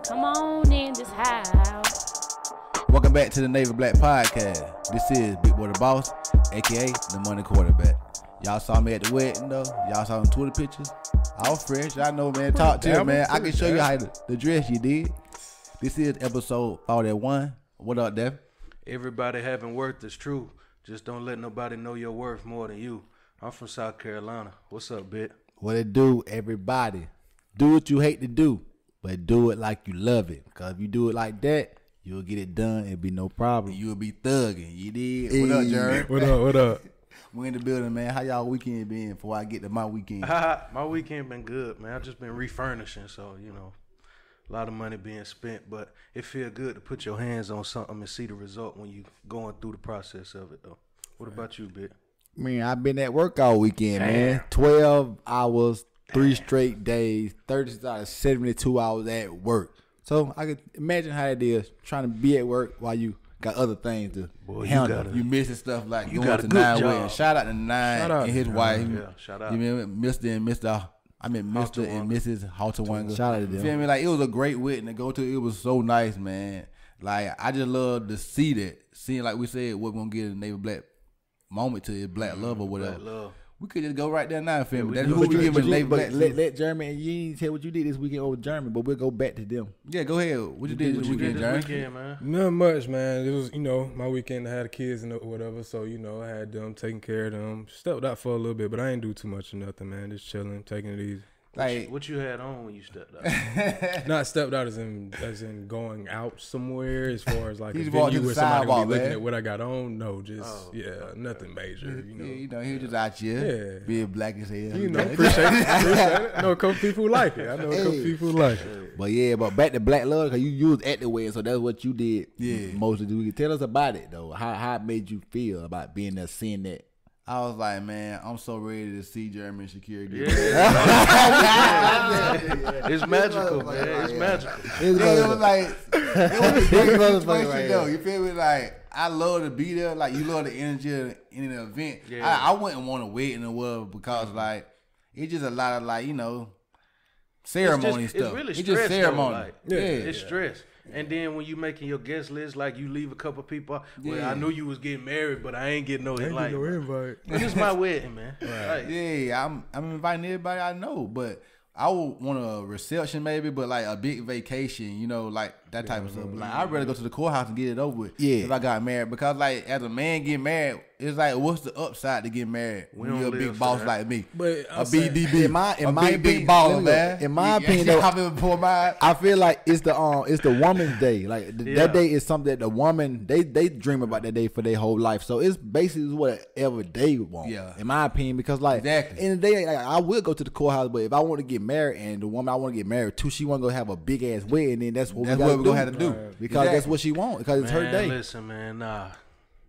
Come on in this house. Welcome back to the Navy Black Podcast. This is Big Boy the Boss, aka the Money Quarterback. Y'all saw me at the wedding though. Y'all saw them Twitter pictures. I was fresh. Y'all know, man. Talk to you, man. I can show you how the dress you did. This is episode 41. What up, Dev? Everybody having worth is true. Just don't let nobody know your worth more than you. I'm from South Carolina. What's up, Bit? What it do, everybody? Do what you hate to do, but do it like you love it. Because if you do it like that, you'll get it done. It'll be no problem. You'll be thugging. You did? Hey. What up, Jerry? What up? We in the building, man. How y'all weekend been before I get to my weekend? My weekend been good, man. I just been refurnishing, so, you know, a lot of money being spent. But it feel good to put your hands on something and see the result when you going through the process of it, though. What about you, Bit? Man, I've been at work all weekend, man. 12 hours, 3 straight days, 30 out of 72 hours at work. So I could imagine how it is trying to be at work while you got other things to handle. You missing stuff like you going to Nine Way. Shout out to Nine and his wife. Yeah, shout out. You mean Mr. and Mr. Mr. and Mrs. Halterwanger. Shout out to them. Feel me? Like, it was a great wedding to go to. It was so nice, man. Like, I just love to see that. Seeing, like we said, we're going to get a Navy Black moment to his black love or whatever. Black love. We could just go right there now, feel me? Yeah, That's who we give a Navy Black. Let Jeremy, and you ain't tell what you did this weekend over Jeremy, but we'll go back to them. Yeah, go ahead. What you did this weekend, Jeremy? Man? Not much, man. It was, my weekend. I had the kids and whatever, so, I had them, taking care of them. Stepped out for a little bit, but I ain't do too much of nothing, man. Just chilling, taking it easy. Like, what you had on when you stepped out? Not stepped out as in going out somewhere, as far as like He's a venue where somebody sidewalk, gonna be looking man. at what I got on. No, just nothing major. Yeah, he was just out here being black as hell. Appreciate it. I know a couple people who like it. But back to black love, because you was at the wedding, so that's what you did. Yeah, most of the weekend. Tell us about it though. How it made you feel about being there, seeing that. I was like, man, I'm so ready to see Jeremy and Shakira get It's magical, man. It's magical. It was like, it was a great situation, though. You feel me? Like, I love to be there. Like, you love the energy in an event. Yeah. I wouldn't want to wait in the world because, like, it's just a lot of, like, ceremony stuff. It's really it's stress, just ceremony. Though, like, it's stress. And then when you making your guest list, like you leave a couple people. Well, I knew you was getting married, but I ain't getting no invite. This is my wedding, man. Right. Yeah, I'm inviting everybody I know, but I would want a reception maybe, but like a big vacation, like that type of stuff. But like, I'd rather go to the courthouse and get it over with if I got married, because like as a man getting married, it's like, what's the upside to get married when you're a big boss like me? But a BDB, in my opinion, big baller, man. In my opinion, though, I feel like it's the woman's day. Like that day is something that the woman they dream about that day for their whole life. So it's basically whatever they want. Yeah. In my opinion, because like in the day, like, I will go to the courthouse, but if I want to get married and the woman I want to get married to, she want to go have a big ass wedding, then that's what we're gonna have to do because that's what she wants, because it's her day. Listen, man, nah.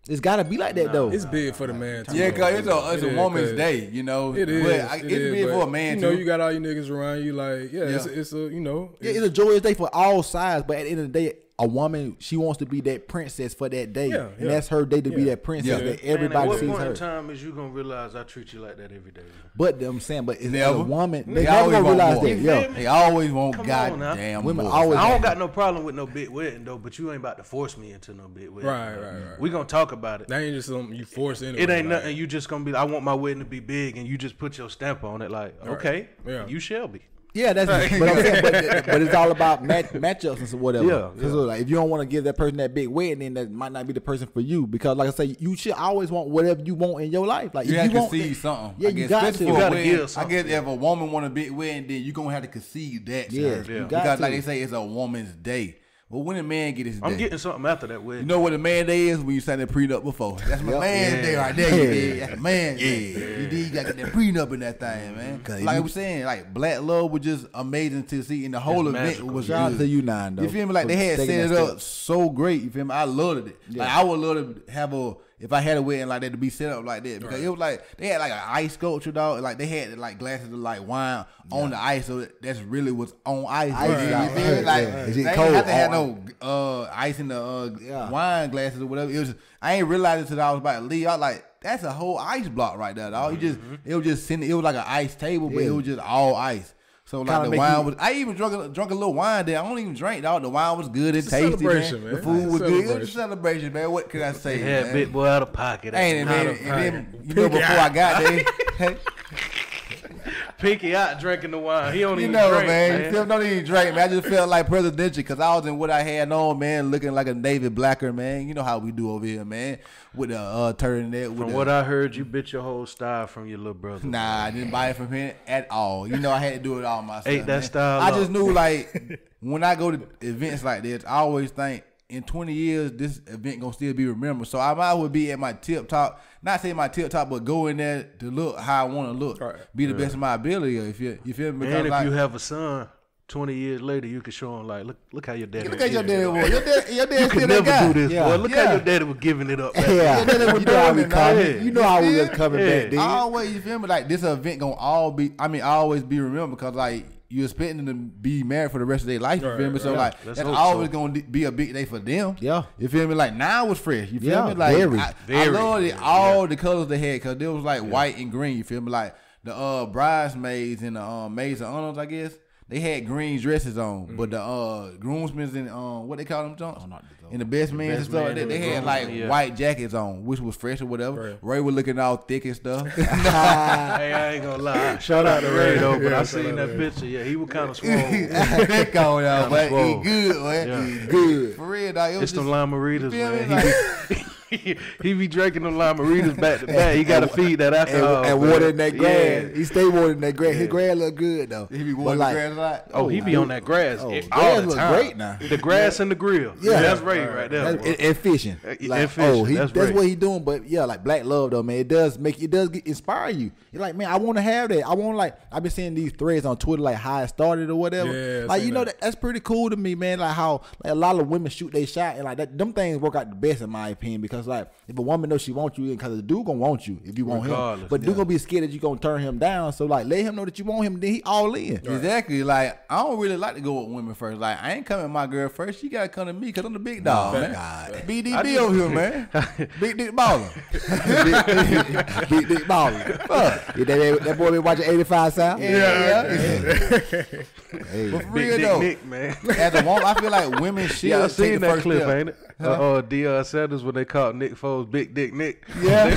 It's gotta be like that though. It's big for the man too. Yeah, cause it's a woman's day, It is. But it's big for a man too. You got all your niggas around you, like it's it's a joyous day for all sides. But at the end of the day, a woman, she wants to be that princess for that day, and that's her day to be that princess that everybody sees her. At what point in time is you gonna realize I treat you like that every day? But I'm saying, but it's a woman. They never always gonna realize that. Yeah, they always want goddamn women. Always. I don't got no problem with no big wedding though, but you ain't about to force me into no big wedding. Right. We gonna talk about it. That ain't just something you force into. It ain't nothing. You just gonna be. I want my wedding to be big, and you just put your stamp on it. Like, okay, you shall be. Yeah, that's but I'm saying, but it's all about matchups and whatever. Yeah, because like, if you don't want to give that person that big wedding, then that might not be the person for you. Because like I say, you should always want whatever you want in your life. Like you have to concede something. Yeah, you got to. You got to give something. I guess if a woman want a big wedding, then you gonna have to concede that. Because like they say, it's a woman's day. Well, when a man get his day, I'm getting something after that wedding. You know what a man day is? When you sign that prenup before. That's my man's day right there. You did. That's a man's day. You got to get that prenup in that thing, man. Like I was saying, like black love was just amazing to see, and the whole event was shout out to you, Nine. You feel me? Like they had set it up so great. You feel me? I loved it. Like I would love to have if I had a wedding like that, to be set up like that, because it was like they had like an ice sculpture, dog. Like they had like glasses of like wine on the ice, so that's really what's on ice. Like they ain't have to have no ice in the wine glasses or whatever. It was. I ain't realized until I was about to leave. I was like, that's a whole ice block right there, dog. It was just sitting. It was like an ice table, but it was just all ice. So So like the wine was, I even drunk a little wine there. I don't even drink, dog. The wine was good and tasty, man. The food was good. It was a celebration, man. What can I say? They had big boy out of pocket. Ain't it, man? And then, you know, before I got there, Pinky out drinking the wine. He don't even know, drink, man. You feel, don't even drink, man. I just felt like presidential because I was in what I had on, man, looking like a David Blacker, man. You know how we do over here, man, with the turtleneck. From what I heard, you bit your whole style from your little brother. Nah, I didn't buy it from him at all. You know, I had to do it all myself. Ate that man. style I up. just knew, like, when I go to events like this, I always think, in 20 years, this event gonna still be remembered. So I might as well be at my tip top, not say my tip top, but go in there to look how I want to look, be the best of my ability. If you feel me? And if you have a son, 20 years later, you can show him like, look how your daddy. Look at your daddy was. Your daddy you could never do this, boy. Look how your daddy was giving it up. Yeah, you know how we coming. You know how we was coming back. Then. I always, you feel me? Like this event gonna always be remembered because like. You're expecting them to be married for the rest of their life, you feel me? So like that's always gonna be a big day for them. Yeah. You feel me? Like now it's fresh. You feel me? Like I love all the colors they had because there was like white and green, you feel me? Like the bridesmaids and the maids of honors, I guess. They had green dresses on, but the groomsmen and what they call them, John? And the best men and stuff, they had like white jackets on, which was fresh or whatever. Ray was looking all thick and stuff. Hey, I ain't gonna lie. Shout out to Ray though, but I seen that picture. Yeah, he was kind of swole. That going out, but he good, man. Yeah. He good for real, dog. It's them lime margaritas, man. He be drinking them lime margaritas back to back. He got to feed that alcohol. And water in that grass. He stay watering that grass. His grass look good though. He be watering the grass a lot. Oh, he be on that grass all grass the look time. great now. The grass and the grill. Yeah, that's Ray right there. And fishing. Like, that's what he doing. But yeah, like Black Love though, man. It does inspire you. You're like, man, I want to have that. I want I've been seeing these threads on Twitter like how it started or whatever. Yeah, like you know that's pretty cool to me, man. Like how like a lot of women shoot their shot and like that. Them things work out the best in my opinion because like if a woman knows she wants you, because the dude gonna want you if you want him, but dude gonna be scared that you gonna turn him down. So like let him know that you want him, then he all in. Exactly. Like I don't really like to go with women first. Like I ain't coming with my girl first. She gotta come to me because I'm the big dog, man. BDB over here, man. Big dick baller. Big dick baller. That boy been watching 85 South. Yeah. Hey. But for real though, Nick, man. as a woman, I feel like women should I take seen the that first clip, step. ain't it? Deion Sanders when they called Nick Foles Big Dick Nick. Yeah.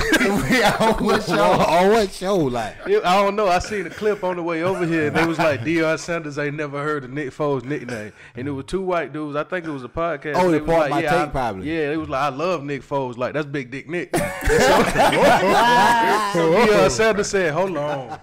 On what show? On what show? Like I don't know. I seen a clip on the way over here, and they was like Deion Sanders ain't never heard of Nick Foles' nickname, and it was two white dudes. I think it was a podcast. Oh, they the was part like, my take probably. Yeah, it was like I love Nick Foles. Like that's Big Dick Nick. So Deion Sanders said, "Hold on,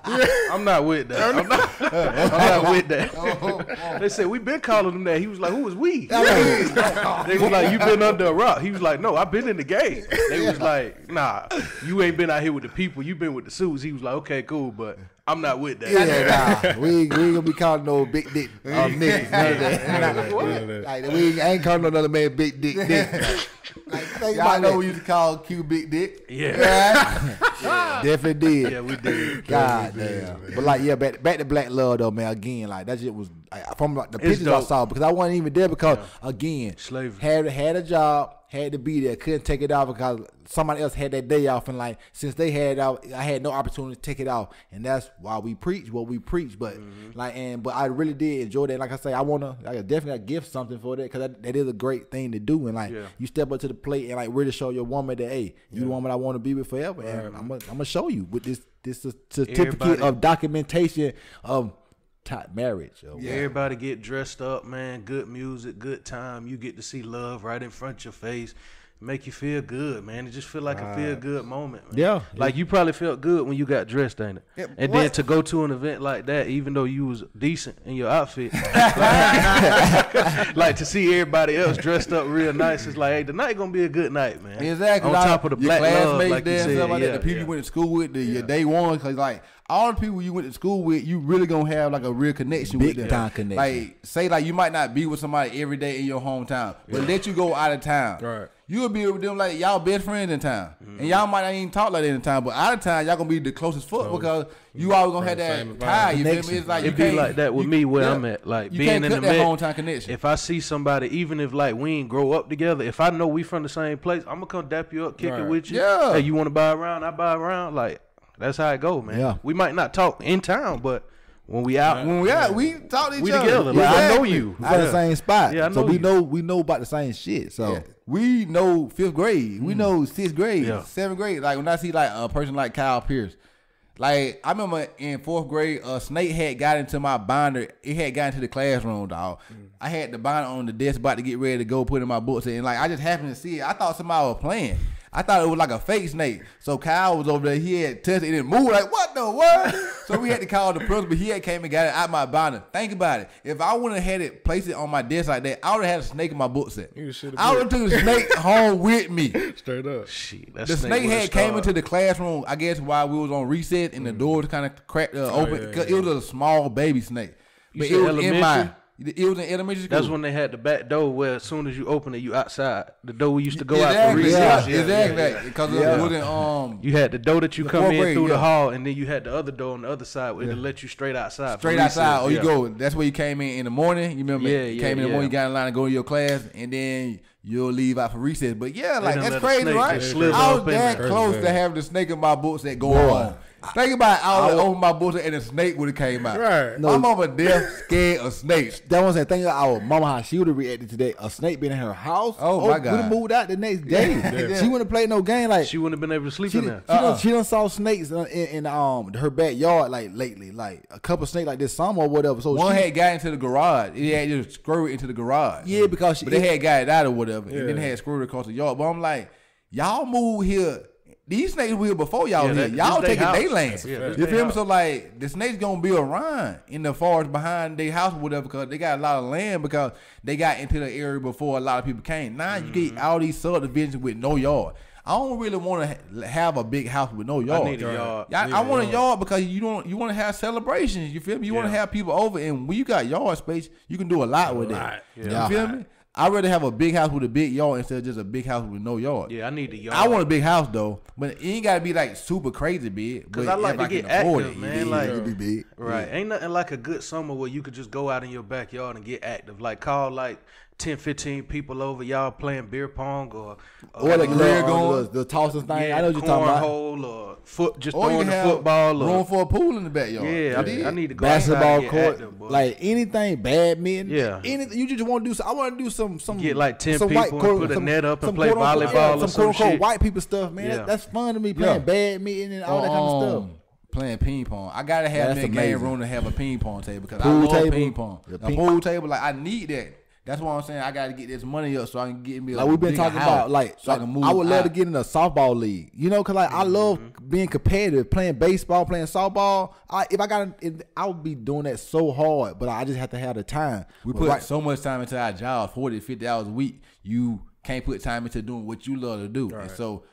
I'm not with that. I'm not with that." They said we been calling him that. He was like, "Who was we?" They was like, "You been under a rock." He was like, "No, I've been in the game." They was like, "Nah, you ain't been out here with the people. You been with the suits." He was like, "Okay, cool, but I'm not with that." Yeah, nah, we ain't gonna be calling no big dick niggas. None of that. Like we ain't calling no other man big dick. Like, Y'all know we used to call Q Big Dick. Yeah. Definitely did. Yeah, we did. God damn. But like, yeah, back to Black Love though, man. Again, like that shit was like, from like, the pictures I saw because I wasn't even there because again, slavery. Had a job, had to be there, couldn't take it off because somebody else had that day off, and like since they had it out, I had no opportunity to take it off, and that's why we preach what we preach. But but I really did enjoy that. Like I say, I definitely gift something for that because that is a great thing to do, and like you step up to the plate and like really show your woman that hey, you the woman I want to be with forever, and I'm gonna show you with this certificate of documentation of top marriage. Everybody get dressed up, man. Good music, good time. You get to see love right in front of your face. Make you feel good, man. It just feel like a feel good moment, man. Yeah. Like you probably felt good when you got dressed, ain't it? Yeah, and then to go to an event like that, even though you was decent in your outfit, like to see everybody else dressed up real nice, it's like, hey, tonight gonna be a good night, man. Exactly. On top of the your Black Love, classmates like there you and said, stuff like that, the people you went to school with, your day one, because like all the people you went to school with, you really gonna have like a real connection with them. Big time connection. Like say like you might not be with somebody every day in your hometown, but let you go out of town. Right. You'll be with them like y'all best friends in town, and y'all might not even talk like that in town, but out of town y'all gonna be the closest fuck because you always gonna have that tie. You feel me? It's like it be like that with me where I'm at. Like you being can't in cut the that Met, hometown connection. if I see somebody, even if like we ain't grow up together, if I know we from the same place, I'm gonna come dap you up, kick it with you. Yeah. Hey, you want to buy around? I buy around. Like that's how it go, man. Yeah. We might not talk in town, but When we out, we talk to each we other. together. Like, I know you. We're in the same spot. Yeah, I so know we know about the same shit. So Yeah. We know 5th grade. We know 6th grade, Yeah. 7th grade. Like when I see like a person like Kyle Pierce, like I remember in 4th grade, a snake had got into my binder. It had got into the classroom, dog. I had the binder on the desk, about to get ready to go put in my books, and like I just happened to see it. I thought somebody was playing. I thought it was like a fake snake. So Kyle was over there. He had touched it and it moved. Like, what the what? So we had to call the principal. He had came and got it out my binder. Think about it. If I wouldn't have had it, placed it on my desk like that, I would have had a snake in my book set. I would have took the snake home with me. Straight up. Shit, The snake had came into the classroom, I guess, while we was on recess, and the doors kind of cracked open. yeah, Cause it was a small baby snake. But said it was in my... elementary? It was in elementary school. That's when they had the back door where as soon as you open it, you outside. The door we used to go out for Exactly. recess. Yeah, exactly. Because it wasn't You had the door that you come fourth in grade, through the yeah. hall, and then you had the other door on the other side where it'll let you straight outside. for straight outside. recess. Or you go. That's where you came in the morning. You remember? Yeah, You yeah, came in the yeah. morning. You got in line to go to your class, and then you'll leave out for recess. But yeah, like done that's let a crazy, snake right? just slither I was up in that there. close Crazy. to having the snake in my books that going on. Think about it. I would open my books and a snake would have came out. Right. My mama deaf, scared of snakes. that was the thing. Our mama, how she would have reacted today. A snake been in her house. Oh, my We God. done moved out the next day. Yeah. She wouldn't have played no game. Like She wouldn't have been able to sleep she in done, there. she done saw snakes in her backyard like lately, like a couple snakes like this summer or whatever. So One she, had got into the garage. It had just screwed into the garage. Yeah, because she- but they had got it out or whatever, and then Yeah. had screwed it across the yard. But I'm like, y'all moved here. These snakes were here before y'all Yeah, here. that- Y'all this they taking house. their land. Yeah, this You they feel me? house. So like, the snakes gonna be around in the forest behind their house or whatever, because they got a lot of land because they got into the area before a lot of people came. Now you get all these subdivisions with no yard. I don't really want to have a big house with no yard. I need a yard. I want a yard because you want to have celebrations. You feel me? You want to Yeah. have people over, and when you got yard space, you can do a lot with that. Yeah. You feel me? I'd rather have a big house with a big yard instead of just a big house with no yard. Yeah, I need the yard. I want a big house though, but it ain't gotta be like super crazy big. Because but I like if to I get can afford active, it, man. yeah. Like, it'd be big. right. Ain't nothing like a good summer where you could just go out in your backyard and get active. Like, call like 10, 15 people over, y'all playing beer pong or Or going. the tossing thing. yeah, I know what you're talking about. cornhole or just Or you throwing can the have football or room for a pool in the backyard. yeah, I need to go outside Basketball and get court, active, boy. like anything, badminton, Yeah. anything. You just want to do. I want to do some Get like 10 some people white and quote- put a some- net up and some play quote-unquote- volleyball or some some quote-unquote shit. white people stuff, man. Yeah. That's fun to me. Playing badminton and all that kind of stuff. Playing ping pong. I gotta have That's me a game amazing. room to have a ping pong table because I Pool love table. ping pong. The A ping- pool table, like I need that. That's why I'm saying I gotta get this money up so I can get me a Like we've been bigger talking house about, like, so I can move. I would love to out. get in a softball league. You know, cause like I love being competitive, playing baseball, playing softball. I would be doing that so hard, but I just have to have the time. We But put right- so much time into our job, 40 to 50 hours a week. You can't put time into doing what you love to do. And so,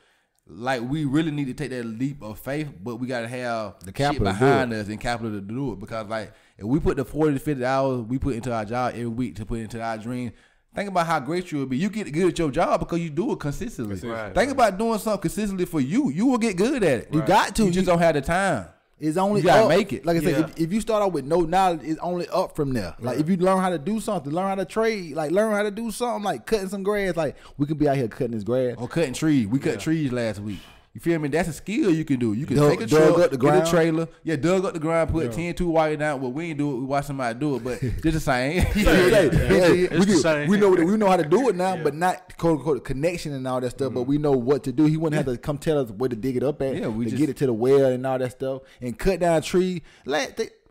like, we really need to take that leap of faith, but we got to have the capital to do behind us and capital to do it. Because, like, if we put the 40 to 50 hours we put into our job every week to put into our dream, think about how great you will be. You get good at your job because you do it consistently. Right. Think about doing something consistently for you. You will get good at it. You got to. You just don't have the time. It's only You gotta up. make it. Like I said, Yeah. if you start out with no knowledge, it's only up from there. Like if you learn how to do something, learn how to trade, like learn how to do something, like cutting some grass. Like we could be out here cutting this grass. Or cutting trees. We cut trees last week. You feel me? That's a skill you can do. You can Dug- take a dug truck, up the get a ground. trailer. Yeah, dug up the ground, put 10-2 wire down. Well, we ain't do it. We watch somebody do it, but just the same. It's the same. we know how to do it now, but not quote unquote connection and all that stuff. But we know what to do. He wouldn't have to come tell us where to dig it up at. Yeah, we to just- get it to the well and all that stuff and cut down a tree.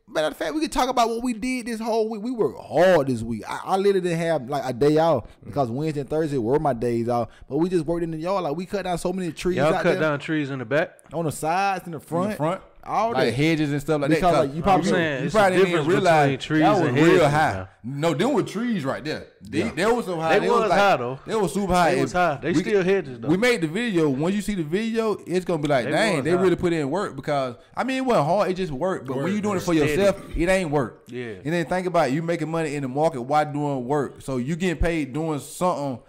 Matter of fact, we could talk about what we did this whole week. We worked hard this week. I literally didn't have like a day off because Wednesday and Thursday were my days off. But we just worked in the yard. Like we cut down so many trees Y'all out cut there down trees in the back. on the sides, in the front, all that. like hedges and stuff like Because, that. like, you probably- I'm saying you it's the probably didn't even difference realize between trees that was and real hedges high. now. No, them were trees right there. They was so high. They was high, though. They was super high. They was high. They still hedges, though. We made the video. Once you see the video, it's gonna be like, They dang, was they high. really put in work because I mean it wasn't hard. It just worked. But when you doing it for Steady. yourself, it ain't work. Yeah. And then think about it, you making money in the market while doing work. So you getting paid doing something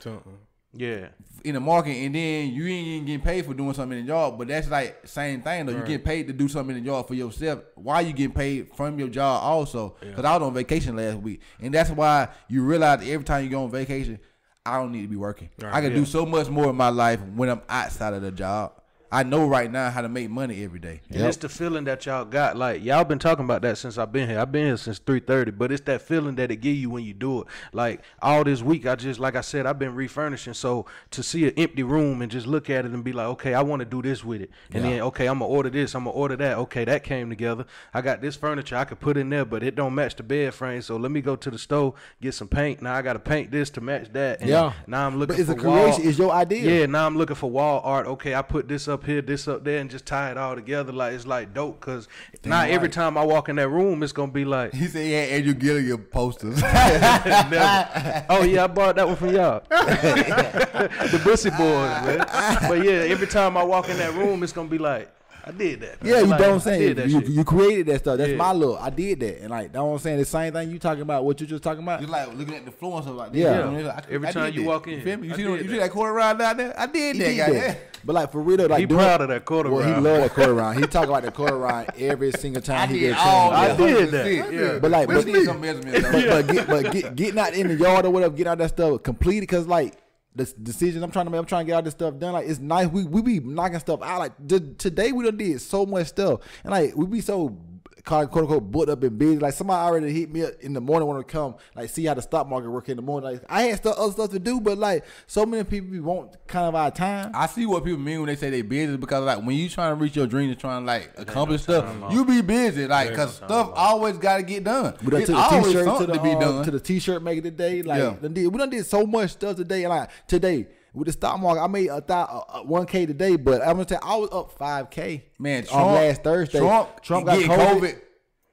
Yeah. in the market, and then you ain't even getting paid for doing something in the job. But that's like same thing though. You getting paid to do something in the job for yourself. Why you getting paid from your job also? Because I was on vacation last week, and that's why you realize that every time you go on vacation, I don't need to be working. I can do so much more in my life when I'm outside of the job. I know right now how to make money every day. And it's the feeling that y'all got. Like, y'all been talking about that since I've been here. I've been here since 3:30, but it's that feeling that it give you when you do it. Like, all this week, like I said, I've been refurnishing. So to see an empty room and just look at it and be like, okay, I want to do this with it. And then, okay, I'm going to order this. I'm going to order that. Okay, that came together. I got this furniture I could put in there, but it don't match the bed frame. So let me go to the store, get some paint. Now I got to paint this to match that. And now I'm looking for it's a creation. It's your idea. Yeah, now I'm looking for wall art. Okay, I put this up here, this up there, and just tie it all together. Like, it's like dope, because not every time I walk in that room, it's going to be like. He said he had Andrew Gilliam posters. Never. Oh, yeah, I bought that one from y'all. The Bussy Boys, man. But yeah, every time I walk in that room, it's going to be like, I did that. Yeah, you know what I'm saying? You created that stuff. That's my look. I did that. And like, that's what I'm saying. The same thing you talking about, what you just talking about. You like looking at the floor and stuff like that. Yeah. Every time you walk in. You feel me? You see that quarter round down there? I did that, guy. But like, for real, like, he proud of that quarter round. He love that quarter round. He talk about the quarter round every single time he gets I did that. Yeah. But like, but getting out in the yard or whatever, getting out that stuff completed, because like, the decisions I'm trying to make, I'm trying to get all this stuff done. Like, it's nice. We be knocking stuff out. Like, today we done did so much stuff, and like, we be so quote unquote booked up and busy. Like, somebody already hit me up in the morning when I come, like, see how the stock market work in the morning. Like, I had other stuff to do, but like, so many people want kind of our time. I see what people mean when they say they busy, because like, when you trying to reach your dreams and trying to like accomplish stuff, you be busy. Like, because stuff always got to get done. We done it's took always the t-shirt something to be done. To the t-shirt maker today. Like, we done did so much stuff today. And like, today, with the stock market, I made $1K today, but I'm gonna tell you, I was up $5K. Man, on last Thursday. Trump got COVID.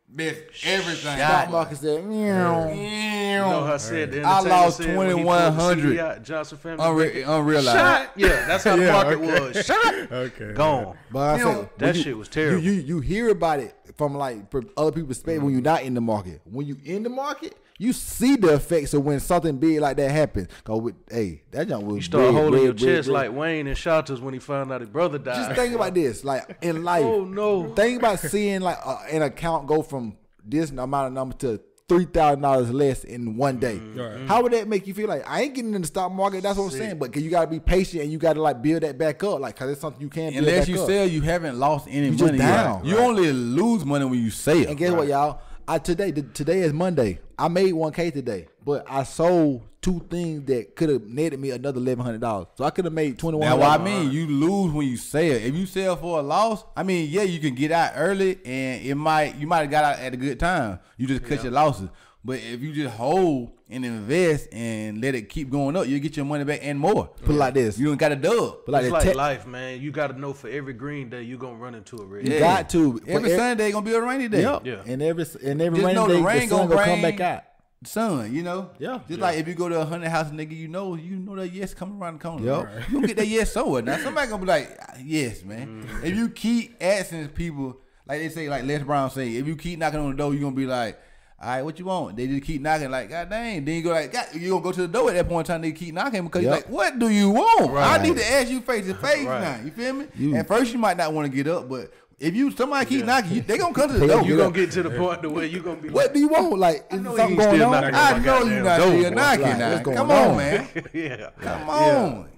Missed everything. Stock market said, meow. You know how I said the I lost said 2,100. Johnson family. Unrealized. Shot. Yeah, that's how the market was. Shot. Okay. Gone. But I said, that shit was terrible. You hear about it from like from other people's perspective when you're not in the market. When you in the market, you see the effects of when something big like that happens. That junk was. You start holding your chest like Wayne and Shotters when he found out his brother died. Just think about this, like in life. Oh no! Think about seeing like an account go from this amount of number to $3,000 less in one day. Mm-hmm. How would that make you feel? Like, I ain't getting in the stock market. That's what I'm saying. But you gotta be patient and you gotta like build that back up. Like, cause it's something you can't. Unless you sell, you haven't lost any money. Just down. You only lose money when you sell. And guess what, y'all? Today is Monday. I made $1K today, but I sold 2 things that could have netted me another $1,100. So I could have made $2,100. That's what I mean. You lose when you sell. If you sell for a loss, I mean, yeah, you can get out early, and you might have got out at a good time. You just cut your losses. But if you just hold and invest and let it keep going up, you'll get your money back and more. Put it like this. You don't got a dub. It's like life, man. You got to know for every green day, you're going to run into a red day. You got to. Every Sunday going to be a rainy day. Yep. Yeah. And every just rainy know day, the rain the sun gonna come back out. Sun, you know? Yeah. Just like if you go to 100 house, nigga, you know that yes coming around the corner. Yep. You gonna get that yes somewhere. Now somebody gonna be like, yes, man. If you keep asking people, like they say, like Les Brown say, if you keep knocking on the door, you gonna be like, all right, what you want? They just keep knocking, like, God dang. Then you go like, God, you gonna go to the door at that point in time. They keep knocking because you're like, what do you want? Right. I need to ask you face to face now. You feel me? At first, you might not want to get up, but if somebody keep knocking, they gonna come to the door. You gonna get to the point where you gonna be like, what do you want? Like, is something going on? I know you're not still knocking now. Come on, man. Yeah. Come on.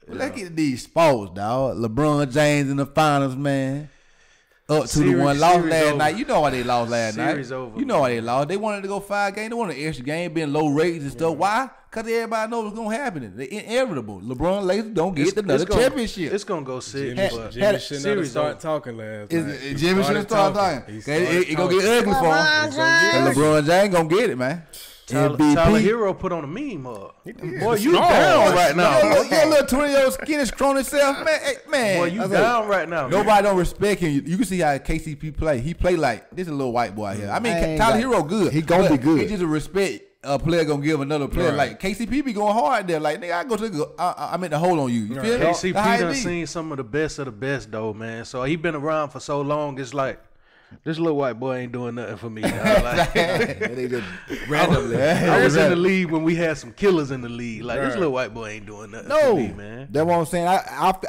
Let's get these sports, dog. LeBron James in the finals, man. Up 2-1, lost last night. You know why they lost last night. You know why they lost. They wanted to go 5 games. They wanted an extra game, being low ratings and stuff. Why? Because everybody knows what's going to happen. They're inevitable. LeBron Lakers don't get another championship. It's going to go 6. Jimmy shouldn't have started talking last night. Jimmy should have started talking. It's going to get ugly for him. And LeBron James going to get it, man. Tyler Hero put on a meme up. Boy, you down right now. Your little 20-year-old skinny, scrawny self, man. Hey, man. Boy, you down right now. Nobody don't respect him. You can see how KCP play. He play like this is a little white boy out here. I mean, Tyler Hero good. He gonna be good. He just a respect a player gonna give another player. Right. Like KCP be going hard there. Like, nigga, I go to the I meant to hold on you. You feel me? KCP done seen some of the best though, man. So he been around for so long. It's like, this little white boy ain't doing nothing for me. Like, they just randomly. I was in the league when we had some killers in the league. Like, this little white boy ain't doing nothing for me, man. That's what I'm saying.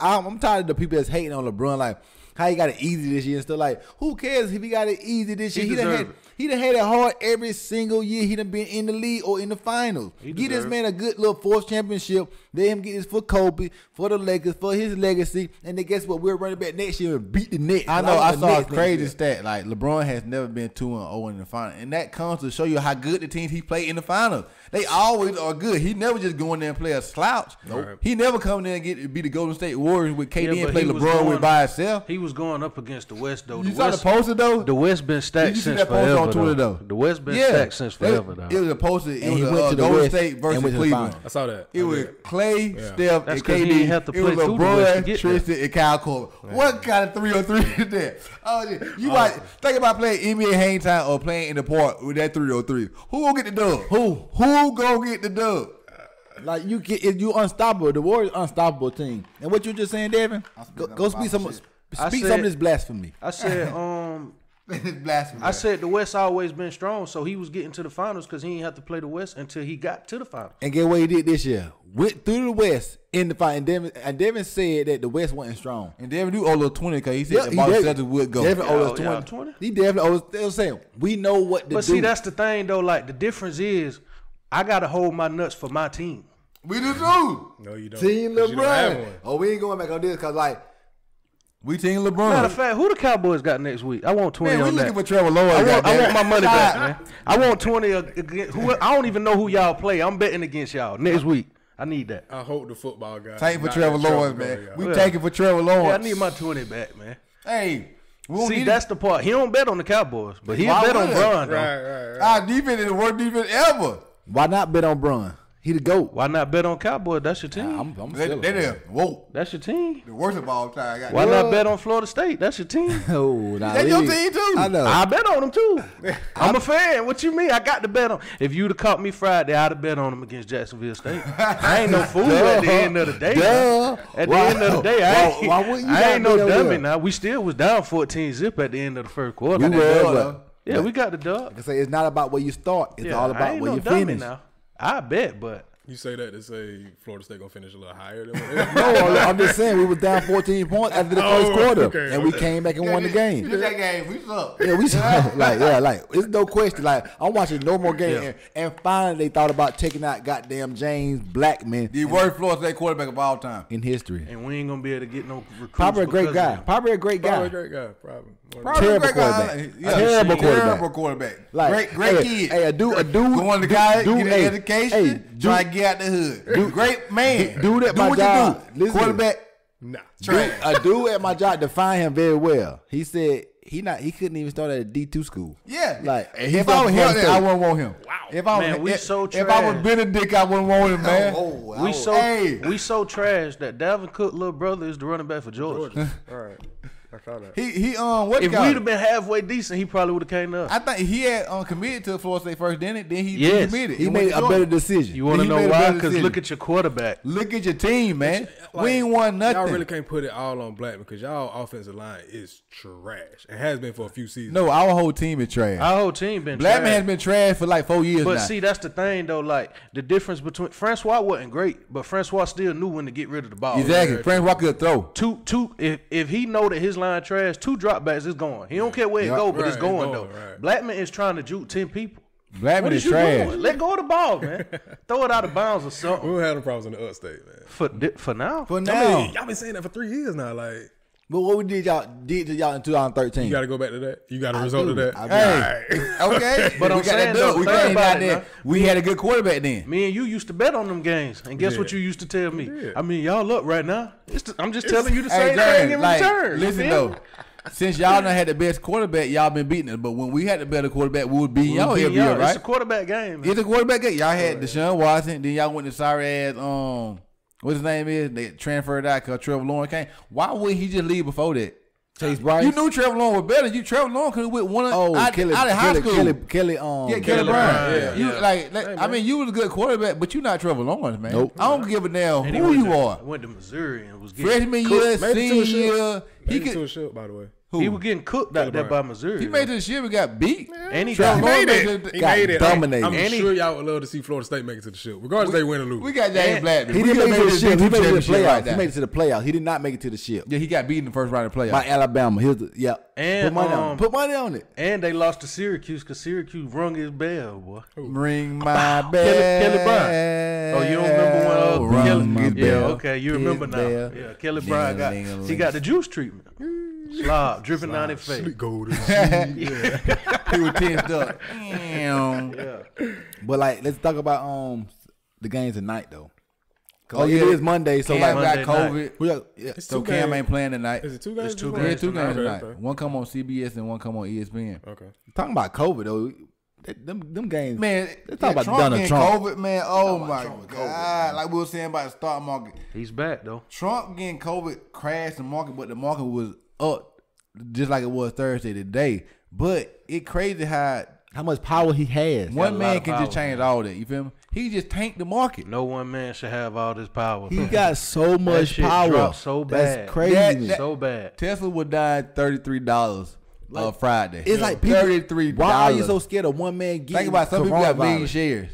I'm tired of the people that's hating on LeBron. Like, how he got it easy this year and stuff. Like, who cares if he got it easy this year? He done had it hard every single year. He done been in the league or in the finals. Get this man a good little fourth championship. Let him get this for Kobe, for the Lakers, for his legacy. And then guess what? We're running back next year and beat the Nets. I know. I saw a crazy stat. Like, LeBron has never been 2-0 in the finals. And that comes to show you how good the teams he played in the finals. They always are good. He never just go in there and play a slouch. Nope. Right. He never come in there and be the Golden State Warriors with KD and play LeBron with by himself. He was going up against the West, though. You saw the poster, though? The West been stacked since forever, on Twitter, though. The West been stacked since forever, though. It was a poster. It was Golden State versus Cleveland. I saw that. It was Clay, Steph, and KD. He didn't have to play it was LeBron, Tristan, and Kyle Korver. What kind of 3-on-3 is that? You might think about playing NBA hang time or playing in the park with that 3-on-3. Who gonna get the dub? Who gonna get the dub? Like you unstoppable. The Warriors unstoppable team. And what you just saying, Devin? Go speak some of this blasphemy. I said blasphemy. I said the West always been strong, so he was getting to the finals because he didn't have to play the West until he got to the finals. And get what he did this year? Went through the West in the final. And Devin said that the West wasn't strong. And Devin do owe a little 20 because he said the Boston Celtics would go. Devin owed us 20. He definitely owed us. They were saying we know what to do. But see, that's the thing though. Like the difference is, I gotta hold my nuts for my team. We do too. No, you don't. Team LeBron. We ain't going back on this because like. We team LeBron. Matter of fact, who the Cowboys got next week? I want 20 man, on that. We looking for Trevor Lawrence. I want my money back, man. I want 20 against I don't even know who y'all play. I'm betting against y'all next week. I need that. I hope the football guy. Tank for Trevor Lawrence, man. We taking for Trevor Lawrence. Yeah, I need my 20 back, man. Hey. See, that's the part. He don't bet on the Cowboys, but he'll bet on Bron. Right. Our defense is the worst defense ever. Why not bet on Bron? He the GOAT. Why not bet on Cowboys? That's your team. I'm they there. Whoa. That's your team. The worst of all time. Why not bet on Florida State? That's your team. Oh, that's your team too. I know. I bet on them too. I'm a fan. What you mean? I got to bet on. If you'd have caught me Friday, I'd have bet on them against Jacksonville State. I ain't no fool at the end of the day. At the end of the day, I ain't no dummy now. We still was down 14-0 at the end of the first quarter. We got the dub. I say it's not about where you start. It's all about where you finish. Now. I bet, but. You say that to say Florida State gonna finish a little higher than what No, I'm just saying we was down 14 points after the first quarter, and we came back and won the game. That game, we suck. Yeah, we suck. like it's no question. Like I'm watching no more game, and finally they thought about taking out goddamn James Blackman, the worst Florida State quarterback of all time in history. And we ain't gonna be able to get no recruits. Probably a great guy. Probably a great guy. Terrible quarterback. Terrible quarterback. Like great kid. Hey, a dude going to guy, get an education, try to get out the hood. Great man. Dude at my job. Quarterback. Nah. A dude at my job defined him very well. He said he couldn't even start at a D2 school. Yeah. Like if I was him, I wouldn't want him. Wow. If I was Benedict, I wouldn't want him, man. We so trash that Dalvin Cook little brother is the running back for Georgia. All right. I saw that. If we'd have been halfway decent, he probably would have came up. I think he had committed to Florida State first, didn't it? Then he committed. He made a better decision. You want to know why? Because look at your quarterback. Look at your team, man. We ain't won nothing. Y'all really can't put it all on Black because y'all offensive line is trash. It has been for a few seasons. No, our whole team is trash. Our whole team been Blackman has been trash for like 4 years now. But see, that's the thing though. Like the difference between Francois wasn't great, but Francois still knew when to get rid of the ball. Exactly. Francois could throw. If he know that his line trash, 2 dropbacks is going. He don't care where it go, but it's going though. Right. Blackman is trying to juke 10 people. Blackman is trash. Doing? Let go of the ball, man. Throw it out of bounds or something. We don't have no problems in the upstate, man. For now. For now. I mean, y'all been saying that for 3 years now. Like, but what we did to y'all in 2013? You got to go back to that. You got a result of that. Okay. But I'm saying though, we came out there. We had a good quarterback then. Me and you used to bet on them games, and guess what you used to tell me? I mean, y'all up right now. I'm just telling you the same thing in return. Listen though. Since y'all done had the best quarterback, y'all been beating us. But when we had the better quarterback, we would beat y'all every year, right? It's a quarterback game, man. It's a quarterback game. Y'all had Deshaun Watson. Then y'all went to sorry ass, what's his name is? They transferred out because Trevor Lawrence came. Why wouldn't he just leave before that? Chase Bryce. You knew Trevor Lawrence was better. Trevor Lawrence could have went one out of high school. Kelly Bryant. I mean, you was a good quarterback, but you're not Trevor Lawrence, man. Nope. I don't give a damn who you are. Went to Missouri and was freshman year, senior year. He could to a show, by the way. He was getting cooked out there by Missouri. He made it to the ship and got beat. And he He made it. Got dominated. I'm sure y'all would love to see Florida State make it to the ship, regardless they win or lose. We got James Blackman. He didn't make it to the ship. He made it to the playoffs. He made it to the playoffs. He did not make it to the ship. Yeah, he got beat in the first round of the playoffs. By Alabama. And, Put money on it. And they lost to Syracuse because Syracuse rung his bell, boy. Ring my bell. Kelly Bryant. Oh, you don't remember when Kelly? Yeah, bell. Okay, you remember now. Bell. Yeah, Kelly Bryant he got the juice treatment. Slob dripping down his face. Sleep gold. He was tensed up. Yeah. But like, let's talk about the games tonight though. Oh, It is Monday, so Cam like got Monday COVID. So Cam ain't playing tonight. Is it 2 games? It's 2 Yeah, games. 2 games tonight. tonight. One come on CBS and one come on ESPN. Okay. talking about COVID though. Them games, Man, Let's talk about Trump Donald getting Trump. COVID, man. Oh my God! Like we were saying about the stock market, He's back though. Trump getting COVID crashed the market, but the market was up just like it was Thursday today. But it crazy how much power he has. one a lot man of can power, just change all that. You feel me? He just tanked the market. No one man should have all this power. He man. got so That much shit power. dropped so bad. That's crazy. That- so bad. Tesla would die $33 Friday. It's like people, $33. why are you so scared of one man getting Think about some people got coronavirus? million shares.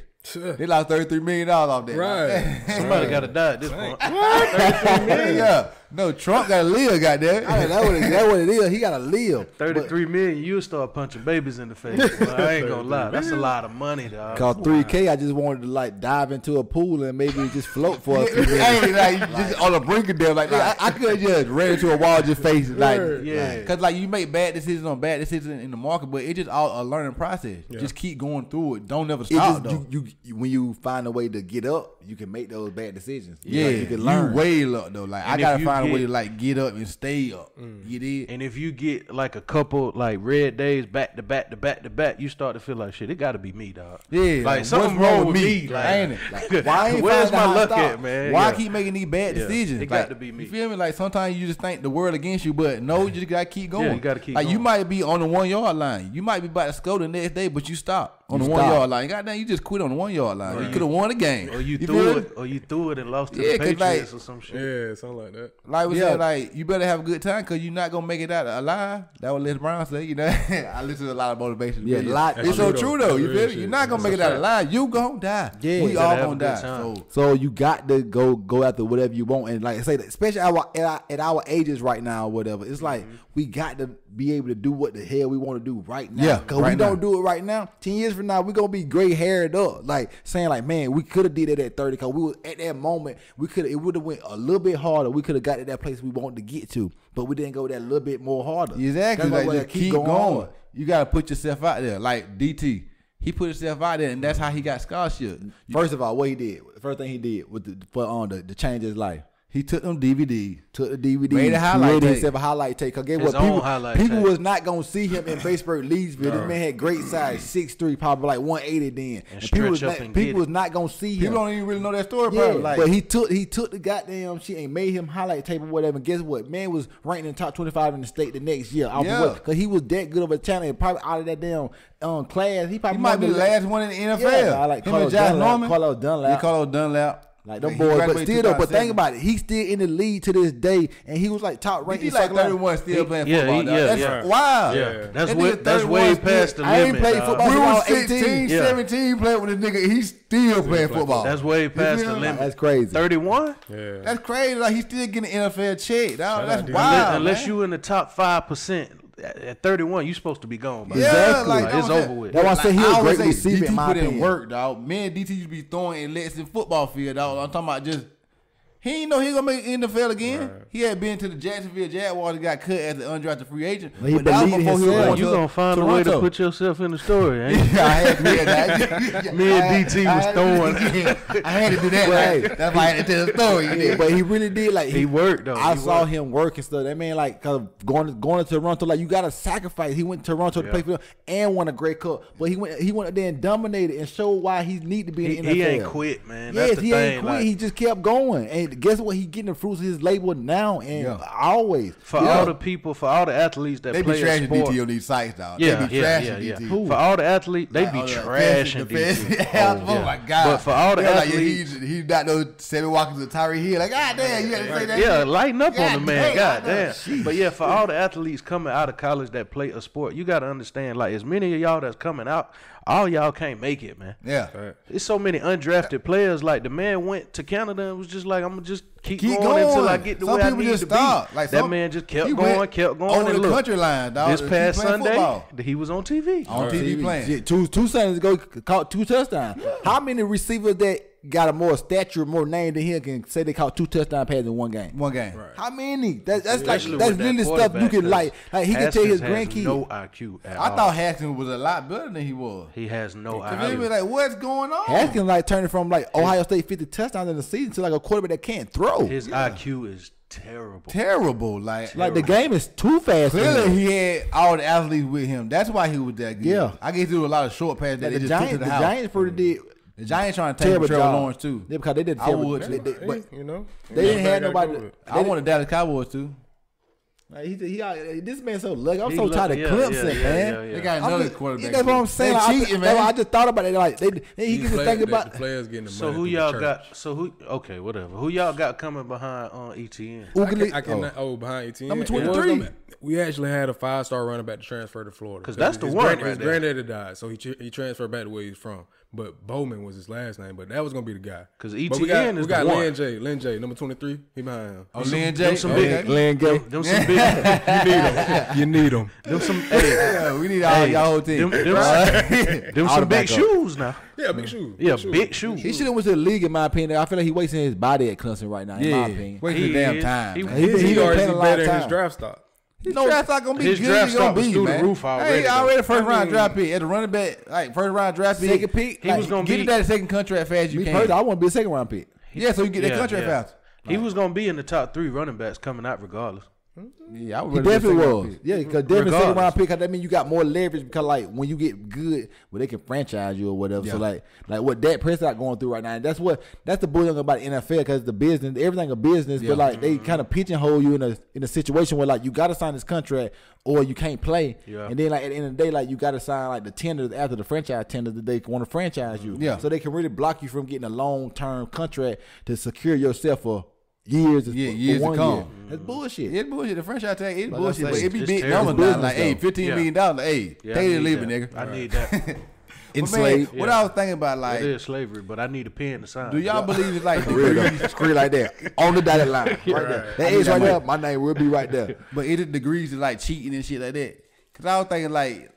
They lost $33 million off that. Right. Somebody got to die at this point. Yeah. No, Trump got to live, goddamn. I mean, that's what it is. He got to live. 33 million, you'll start punching babies in the face. Well, I ain't gonna lie. That's a lot of money, dog. Cause $3K, I just wanted to like dive into a pool and maybe just float for a few minutes. Hey, like, you just on the brink of death. Like, I could just ran into a wall just face it. Like, Yeah. Cause like you make bad decisions on bad decisions in the market, but it's just all a learning process. Just keep going through it. Don't never It stop just, though. you when you find a way to get up, you can make those bad decisions. Yeah, you can learn. You way up though. Like And I gotta if you find a way get- to like get up and stay up. You did. And if you get like a couple like red days back to back to back to back, you start to feel like shit. It got to be me, dog. Yeah, like what's something wrong with me. Like, ain't it? Like, why ain't where's finding my how luck to stop? at, man? Why Yeah. I keep making these bad Yeah, decisions? it Like, got to be me. You feel me? Like sometimes you just think the world against you, but no, you just gotta keep going. Yeah, you gotta keep like you going. might be on the 1 yard line. You might be about to score the next day, but you stop on You the 1 stop. yard line. Goddamn, you just quit on the 1 yard line. You could have won the game. Or you feel threw me? it, or you threw it and lost to Yeah, the 'cause, Patriots like- or some shit. Yeah, something like that. Like we Yeah. said, like you better have a good time because you're not gonna make it out alive. That what Les Brown say. You know, I listen to a lot of motivation. Yeah, videos. lot- It's so That's true true, though. though. You That's feel real me? You're shit. not gonna make it That's out a alive. You gonna die. Yeah. We You all gotta have gonna a good die. time. So So you got to go after whatever you want, and like I say, especially at our ages right now, or whatever. It's like we got to be able to do what the hell we want to do right now. Yeah, because right we don't now. do it right now. 10 years from now, we gonna be gray haired up, like saying like, man, we could have did it at 30. Cause we was at that moment, we could it would have went a little bit harder. We could have got to that place we wanted to get to, but we didn't go that little bit more harder. exactly, That's why like we just gotta keep going. on. You gotta put yourself out there. Like DT, he put himself out there, and that's how he got scholarship. First of all, what he did, first thing he did with the change his life. He took them DVDs. Took the DVD, Made a highlight created tape. himself a highlight tape. Cause guess His what? own highlight People tape. was not gonna see him in Batesburg, Leesville. This man had great size, 6'3", probably like 180 then. And people was stretch up not, and get people was it. not gonna see him. People don't even really know that story. Yeah, Probably. Like, but he took the goddamn shit and made him highlight tape or whatever. And guess what? Man was ranked in the top 25 in the state the next year. Yeah. Because he was that good of a talent. And probably out of that damn class, he probably he might be the one of last one in the NFL. Yeah, I like him and Carlos Josh Dunlap. Norman. Carlos Dunlap. Yeah, Carlos Dunlap. Like them He boys, but graduated still though. But 2007. think about it, he's still in the league to this day, and he was like top ranked. He in like South Carolina. 31 still playing yeah, football. he- dog. yeah, That's yeah. wild. Yeah, That that's nigga way that's 31 way still- past the I ain't limit. played dog. football. We I was was 18. 16, Yeah. 17 playing with this nigga. He's still playing football. That's way past feel the me? limit. That's crazy. 31? Yeah. That's crazy. Like he's still getting an NFL check. Dog. out That's to wild. Unless man. you in the top 5%, at 31, you supposed to be gone. By Yeah, now. Exactly. like, Like, don't it's say- over with. That's why I say he a always great say receiver DT in my put in opinion. work, dog. Man, DT used to be throwing in Lexington football field, dog. I'm talking about just. He ain't know he gonna make NFL again. Right. He had been to the Jacksonville Jaguars and got cut as an undrafted free agent. But he that was believed in before he himself. went You to gonna find a way to Toronto. put yourself in the story, ain't you? Yeah, I had to do that. Me and DT was throwing. I had to do that. Right. Like, that's why I had to tell the story. You Yeah, know? but he really did like He worked, though. I He saw worked. him work and stuff. That man like cause going to Toronto, like you gotta sacrifice. He went to Toronto to play for them and won a great cup. But he went there and dominated and showed why he need to be in the NFL. He ain't quit, man. Yes, That's the he thing. ain't quit. Like, He just kept going. And guess what? He getting the fruits of his labor now and always. For all the people, for all the athletes that play a sport. DT on these sites, dog. Yeah, they be trashing DT. For all the athletes, they be trashing DT. Oh my God. But for all the athletes. He not no Sammy Watkins or Tyree Hill. Like, God damn, you got to say that. Yeah, shit. lighten up on the man. God damn. Sheesh. But yeah, for all the athletes coming out of college that play a sport, you got to understand, like, as many of y'all that's coming out, all y'all can't make it, man. Yeah. There's so many undrafted players. Like, the man went to Canada and was just like, I'm going to just keep going until I get to where I need to be. Like that man just kept going. On and the look, country line, dog. this past Sunday, football. he was on TV. On TV playing. Yeah, two Sundays ago, caught 2 touchdowns. How many receivers that got a more stature, more name than him can say they caught 2 touchdown passes in one game? One game. Right. How many? That's Especially that's with that really stuff you can like he can tell his Haskins has grandkids. no IQ at all. I thought Haskins was a lot better than he was. He has no Cause they be IQ. like, what's going on? Haskins like turning from like Ohio State 50 touchdowns in the season to like a quarterback that can't throw. His IQ is terrible. Terrible. Like the game is too fast. for clearly him. he had all the athletes with him. That's why he was that good. Yeah. I guess he do a lot of short passes that Like they the just took Giants, to the the house. Giants probably did The Giants trying to take terrible Trevor job. Lawrence too. Yeah, because they did I terrible. would, They, too. but You know, they didn't have nobody. I want the Dallas Cowboys too. Like, this man so lucky. I'm He so tired of lucky, yeah, Clemson, yeah, man. yeah, yeah. They got I'm another just- quarterback. That's what I'm saying. They Like, cheating, that's why I man. just thought about it. Like he These can think about. the players getting the money. So who through the y'all church. got? So who? Okay, whatever. Who y'all got coming behind ETN? I cannot. Behind ETN. Number It was 23. We actually had a 5-star running back to transfer to Florida. 'Cause that's the his one grand- right His there. granddaddy died, so he transferred back to where he's from. But Bowman was his last name, but that was gonna be the guy. 'Cause But ETN we is got the one. Lynn J, number 23. He behind him. Oh, Lynn them J. some Okay. big- Glenn Gay. Them some big. You need him. Them some. Hey, Yeah, we need all y'all whole team. them All some the big backup. shoes now. Yeah, big shoes. Yeah, shoes. big shoes. He should have went to the league, in my opinion. I feel like he wasting his body at Clemson right now. In my opinion, wasting He the damn is. time. He- man. He been He playing already a lot better of in his time. draft stock. His draft not gonna be his good. draft He gonna stock was be, through the man. roof already, Hey, already first I round mean- draft pick at the running back, like first round draft pick. Second pick. He was gonna get be. that second contract fast as you Me can. personally, I want to be a second round pick. Yeah, so you get that contract fast. He was gonna be in the top 3 running backs coming out regardless. Yeah, I would He rather be a definitely second round was. pick. Yeah, because definitely second Regardless. round pick. Cause that means you got more leverage. Because like when you get good, well, they can franchise you or whatever. So like what Dak Prescott going through right now. And that's the bullying about the NFL because the business, everything a business. Yeah. But like they kind of pigeonhole you in a situation where like you got to sign this contract or you can't play. Yeah. And then like at the end of the day, like you got to sign like the tenders after the franchise tenders that they want to franchise you. Yeah. So they can really block you from getting a long term contract to secure yourself for years. Yeah, for years to 1 come. year. That's bullshit. It's bullshit. The franchise tag is Like I bullshit, say, but it be it's big terrible. numbers now. Business, Like, hey, though. $15 million. Hey, Yeah, I take it or need leave it, that. nigga. I need that. But man, Enslaved. what I was thinking about, like, It is slavery, but I need a pen to sign. do y'all believe it's like Real though. Screen like that on the dotted line, right there. That is right there. My name will be right there. But it is degrees of like cheating and shit like that. Cause I was thinking like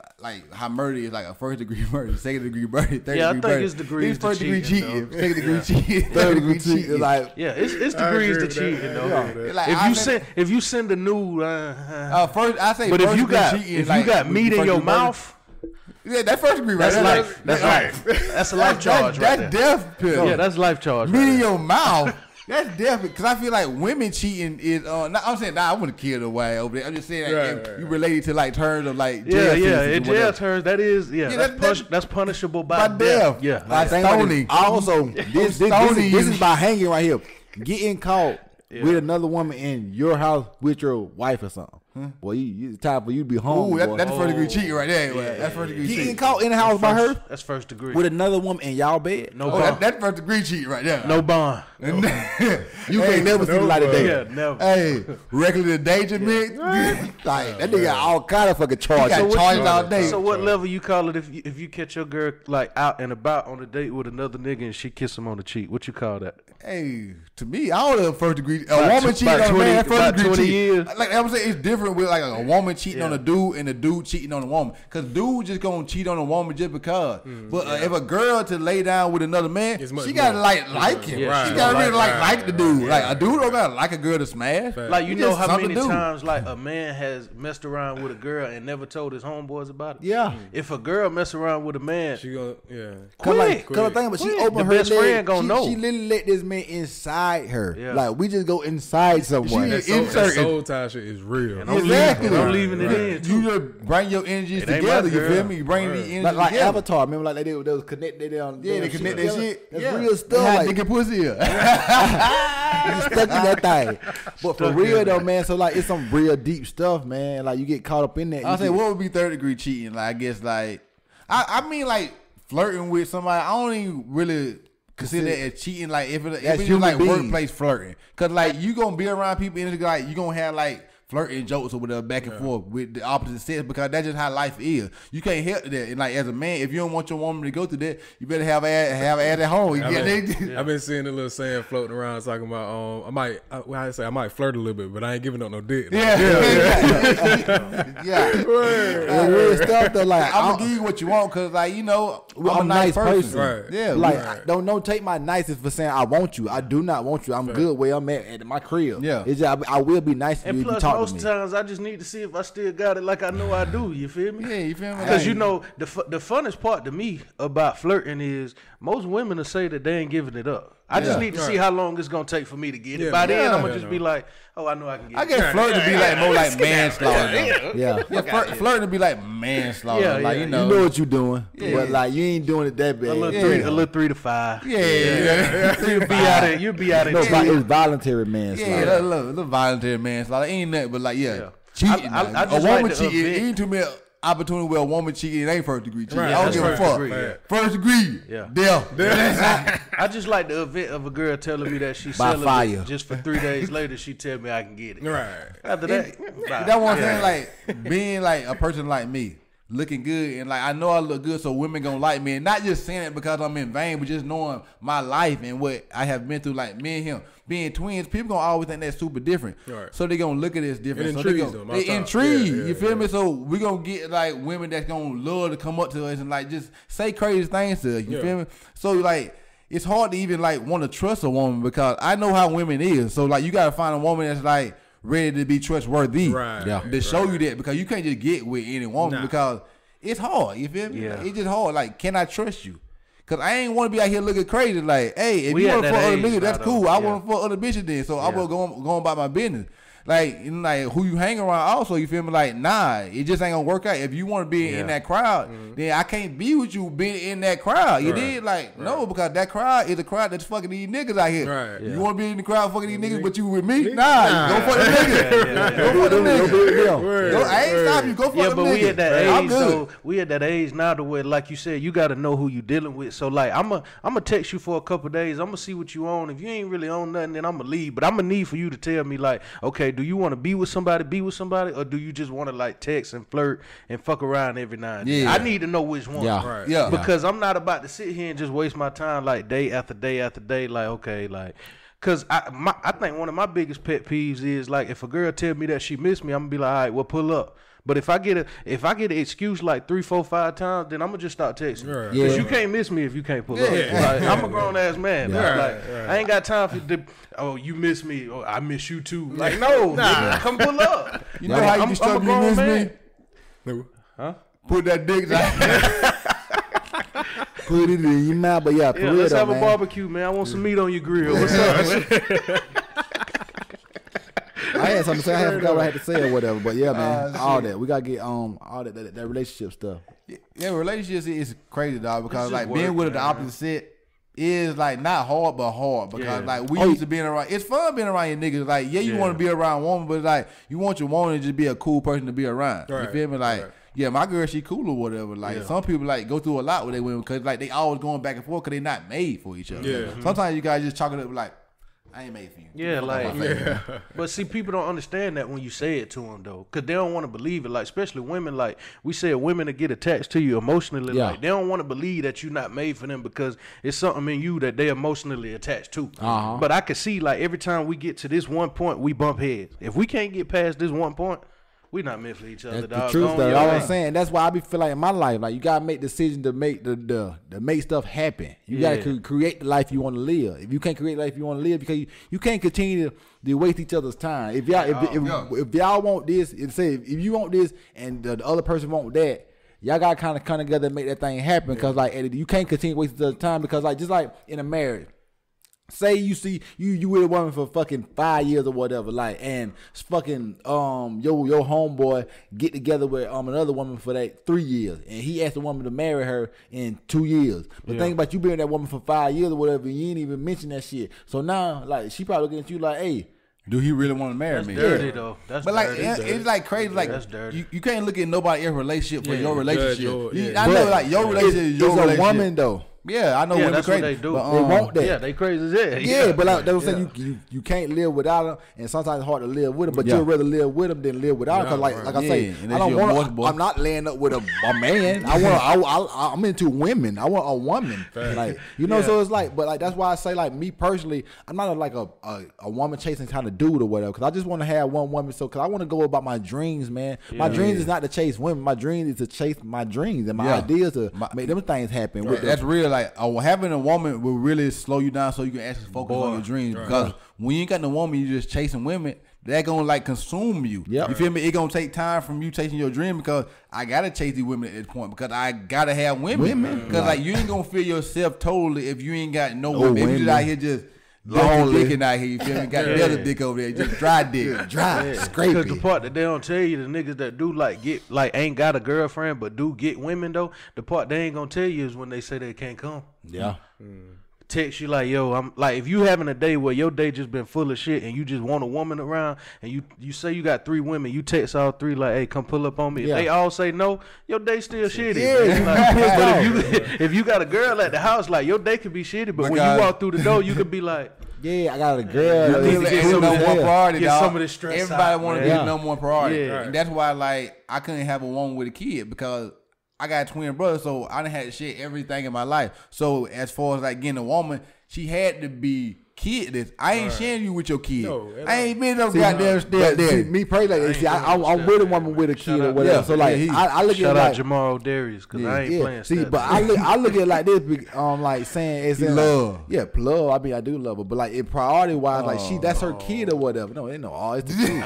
how murder is like a 1st degree murder, 2nd degree murder, 3rd Yeah, I degree think murder. it's degrees It's to 1st degree cheating, cheating, 2nd degree cheating, 3rd 3rd degree cheating. like Yeah, it's I degrees agree to with that. cheating though. Yeah. Like, If you send a nude, first I say, but if first you degree got cheating if is like you got meat in first your degree murder. mouth, Yeah, that's 1st degree, right? that's life. That's life. That's a life charge right That's there. death penalty. Yeah, that's life charge. meat Right in there. your mouth. That's definitely because I feel like women cheating is. I'm saying, I want to kill the wife over there. I'm just saying, like, if you relate it to like terms of like jail Yeah, sentences in or jail whatever. terms, that is that's- that's punishable by by death. death. Yeah, Like I think about stoning. it. Also, this Stoning is you. by hanging right here. Getting caught with another woman in your house with your wife or something. Boy, it's time for you to be home. Ooh, boy. that's 1st degree cheating right there. boy. That's 1st degree Getting cheating. caught in the house by her That's 1st degree. with another woman in y'all bed. No Oh, bond. that's 1st degree cheating right there. No bond. You can't never see the light of day. Yeah, never. Hey, reckless endangerment. Like that nigga got all kind of fucking He charges. got charged all day. So what level you call it if you catch your girl like out and about on a date with another nigga and she kiss him on the cheek? What you call that? Hey, to me, I don't know 1st degree. A About woman tw- cheating about on a 20 man, 1st about degree 20 cheating. years. Like I'm saying, it's different with like a woman cheating on a dude and a dude cheating on a woman. Cause dude just gonna cheat on a woman just because. But if a girl to lay down with another man, It's much she gotta more. like him. Yeah, She she gotta gotta really like the dude. Like a dude don't gotta like a girl to smash. Like you It's know just how something many to do. times like a man has messed around with a girl and never told his homeboys about it. Yeah. If a girl mess around with a man, She gonna, yeah. Cause like, Quick. cause the thing about she Quick. opened The her best leg, friend gonna know. She literally let this man inside her. Yeah. Like we just go inside someone. That soul tie shit is real. Exactly. I'm leaving it in too. You just bring your energies It ain't together. my You girl. feel me? You bring these energies like together. Avatar, remember like they was connected. Yeah, they connect that shit. That's yeah. real stuff. How Like, nigga pussy is. You stuck in that thing. But for real though, man, so like it's some real deep stuff, man. Like you get caught up in that. I'll say, what would be third degree cheating? Like I guess like I mean like flirting with somebody. I don't even really consider that as cheating. Like if it's like workplace flirting, cause like you gonna be around people and it's like you gonna have like flirting jokes or whatever back and forth with the opposite sex because that's just how life is. You can't help that. And like as a man, if you don't want your woman to go through that, you better have ass at home. I've been seeing a little saying floating around talking about I might flirt a little bit, but I ain't giving up no dick. Yeah. Real stuff though. Like I'm gonna give you what you want because like you know I'm a nice person. Right. Yeah. Like don't take my nicest for saying I want you. I do not want you. I'm good where I'm at my crib. Yeah. It's just, I will be nice to you if you talk most times I just need to see if I still got it like I know I do. You feel me? Yeah, you feel me? Because you know the funnest part to me about flirting is most women will say that they ain't giving it up. I just need to see how long it's gonna take for me to get it. By then I'm gonna just be like, oh, I know I can get it. I guess flirting to be like more like manslaughter. Yeah. Flirting to be like manslaughter. Like you know what you're doing, but like you ain't doing it that bad. A little 3 to 5. Yeah. You'll be out of No, it's voluntary manslaughter. Yeah, a little voluntary manslaughter. Ain't nothing but like cheating. I A just woman like to cheating event- ain't too many opportunity where a woman cheating. It ain't first degree cheating. Right, I don't that's give a first fuck. degree. First degree. Yeah. Death. I just like the event of a girl telling me that she's By celibate. fire. Just for 3 days later, she tell me I can get it. Right. After that, That's what I'm saying. Like being like a person like me, looking good, and like I know I look good, so women gonna like me. And not just saying it because I'm in vain, but just knowing my life and what I have been through. Like me and him being twins, people gonna always think that's super different. Right. So they gonna look at this different. It So intrigues them. they intrigued. You feel me? So we gonna get like women that's gonna love to come up to us and like just say crazy things to us. You feel me? So like. It's hard to even like want to trust a woman because I know how women is. So like you gotta find a woman that's like ready to be trustworthy. Right. To show you that because you can't just get with any woman because it's hard. You feel me? Yeah. It's just hard. Like, can I trust you? Cause I ain't want to be out here looking crazy. Like, hey, if We you at want to that fuck other age niggas, that's now, cool. though. I Yeah. want to fuck other bitches then. So I will go about my business. Like, you know, like who you hang around also, you feel me? Like, nah, it just ain't gonna work out. If you want to be in that crowd, then I can't be with you being in that crowd. You did? Like, no, because that crowd is a crowd that's fucking these niggas out here. Right. You want to be in the crowd fucking these niggas, but you with me? Nah, go fuck the niggas. Go fuck the niggas. I ain't stop you. Go fuck the niggas. Yeah, but we at that I'm age, good. so we at that age now to where, like you said, you got to know who you dealing with. So like, I'm gonna text you for a couple days. I'm gonna see what you on. If you ain't really on nothing, then I'm gonna leave. But I'm gonna need for you to tell me like, okay, do you want to be with somebody, or do you just want to like text and flirt and fuck around every now and then? Yeah. I need to know which one. Yeah. Right. Yeah. Because I'm not about to sit here and just waste my time like day after day after day. Like, okay, like, cause I think one of my biggest pet peeves is like if a girl tell me that she missed me, I'm gonna be like, all right, well, pull up. But if I get an excuse like 3, 4, 5 times, then I'm gonna just start texting. Right. Cause you can't miss me if you can't pull up. Like, I'm a grown ass man. Like, I ain't got time for the, oh, you miss me, or I miss you too. Like, no, nigga, come pull up. You know how you I'm struggle, a you grown miss man. me? Huh? Put that dick down. Put it in your mouth, but yeah, for Yeah, real let's though, have a man. barbecue, man. I want some meat on your grill. What's up, man? I had something to say. I forgot what I had to say or whatever. But yeah, man, all that we gotta get all that relationship stuff. Yeah, relationships is crazy, dog. Because It's just like being work, with the man. opposite set is like not hard but hard. Because like we used to being around. It's fun being around your niggas. Like you want to be around a woman, but like you want your woman to just be a cool person to be around. Right. You feel me? Like. Yeah, my girl, she cool or whatever. Like some people like go through a lot with their women because like they always going back and forth because they not made for each other. Yeah. Sometimes you guys just chalk it up like, I ain't made for you. Yeah, Fuck out like, my face. but see, people don't understand that when you say it to them though, because they don't want to believe it. Like, especially women, like we said, women that get attached to you emotionally, Yeah. like they don't want to believe that you're not made for them because it's something in you that they emotionally attached to. But I can see like every time we get to this one point, we bump heads. If we can't get past this one point, we not meant for each other. That's the dog. truth, Go on though. your All way. I'm saying. That's why I be feel like in my life, like you gotta make decisions to make the make stuff happen. You gotta create the life you want to live. If you can't create the life you want to live, because you can't continue to waste each other's time. If y'all if y'all want this, if you want this and the other person want that, y'all gotta kind of come together and make that thing happen. Because like you can't continue wasting each other's time. Because like just like in a marriage. say you see you with a woman for fucking 5 years or whatever, like, and fucking your homeboy get together with another woman for that 3 years, and he asked the woman to marry her in 2 years. But think about you being with that woman for 5 years or whatever, and you ain't even mention that shit. So now, like, she probably looking at you like, hey, do he really want to marry me? Dirty though. That's but like dirty. it's like crazy. Like that's dirty. You can't look at nobody else's relationship for your relationship. I know like your relationship is your relationship. A woman though. Yeah, I know women that's crazy. What they do. But, they want that. Yeah, they crazy as hell. Yeah, but like they were saying, you can't live without them, and sometimes it's hard to live with them. But you'd rather live with them than live without them. Because like I say, I don't want. I'm not laying up with a man. I'm into women. I want a woman. Like so it's like, but like that's why I say like me personally, I'm not like a woman chasing kind of dude or whatever. Because I just want to have one woman. So because I want to go about my dreams, man. My dreams is not to chase women. My dream is to chase my dreams and my ideas to make them things happen. With that's real. Like having a woman will really slow you down so you can actually focus on your dreams. Because when you ain't got no woman, you just chasing women, that gonna like consume you. You feel me? It gonna take time from you chasing your dream because I gotta chase these women at this point because I gotta have women. Because like you ain't gonna feel yourself totally if you ain't got no women. If you just out here just lonely dicking out here, you feel me? Got the other dick over there, just dry dick, scrape it. Because the part that they don't tell you, the niggas that do ain't got a girlfriend but do get women though, the part they ain't gonna tell you is when they say they can't come. Yeah. Text you like, yo, I'm like, if you having a day where your day just been full of shit and you just want a woman around and you say you got 3 women, you text all 3 like, hey, come pull up on me. If they all say no, your day still shitty. Man. Like, but if you got a girl at the house, like your day could be shitty, but when you walk through the door, you could be like, I got a girl. You need to get some number one priority, get dog. some of the stress Everybody out, want to be the number one priority. Yeah. And that's why like I couldn't have a woman with a kid because I got twin brothers, so I done had to share everything in my life. So as far as like getting a woman, she had to be kidless. I ain't sharing you with your kid. No, I ain't been no goddamn stepdaddy. Me personally, like, I'm with a woman with a kid or whatever. So like, I look at shout it out like Jamal Darius because I ain't playing. See, but I look at it like this, like saying it's in love. Like, love. I mean, I do love her, but like in priority wise, like that's her kid or whatever. No, ain't no all. It's the kid.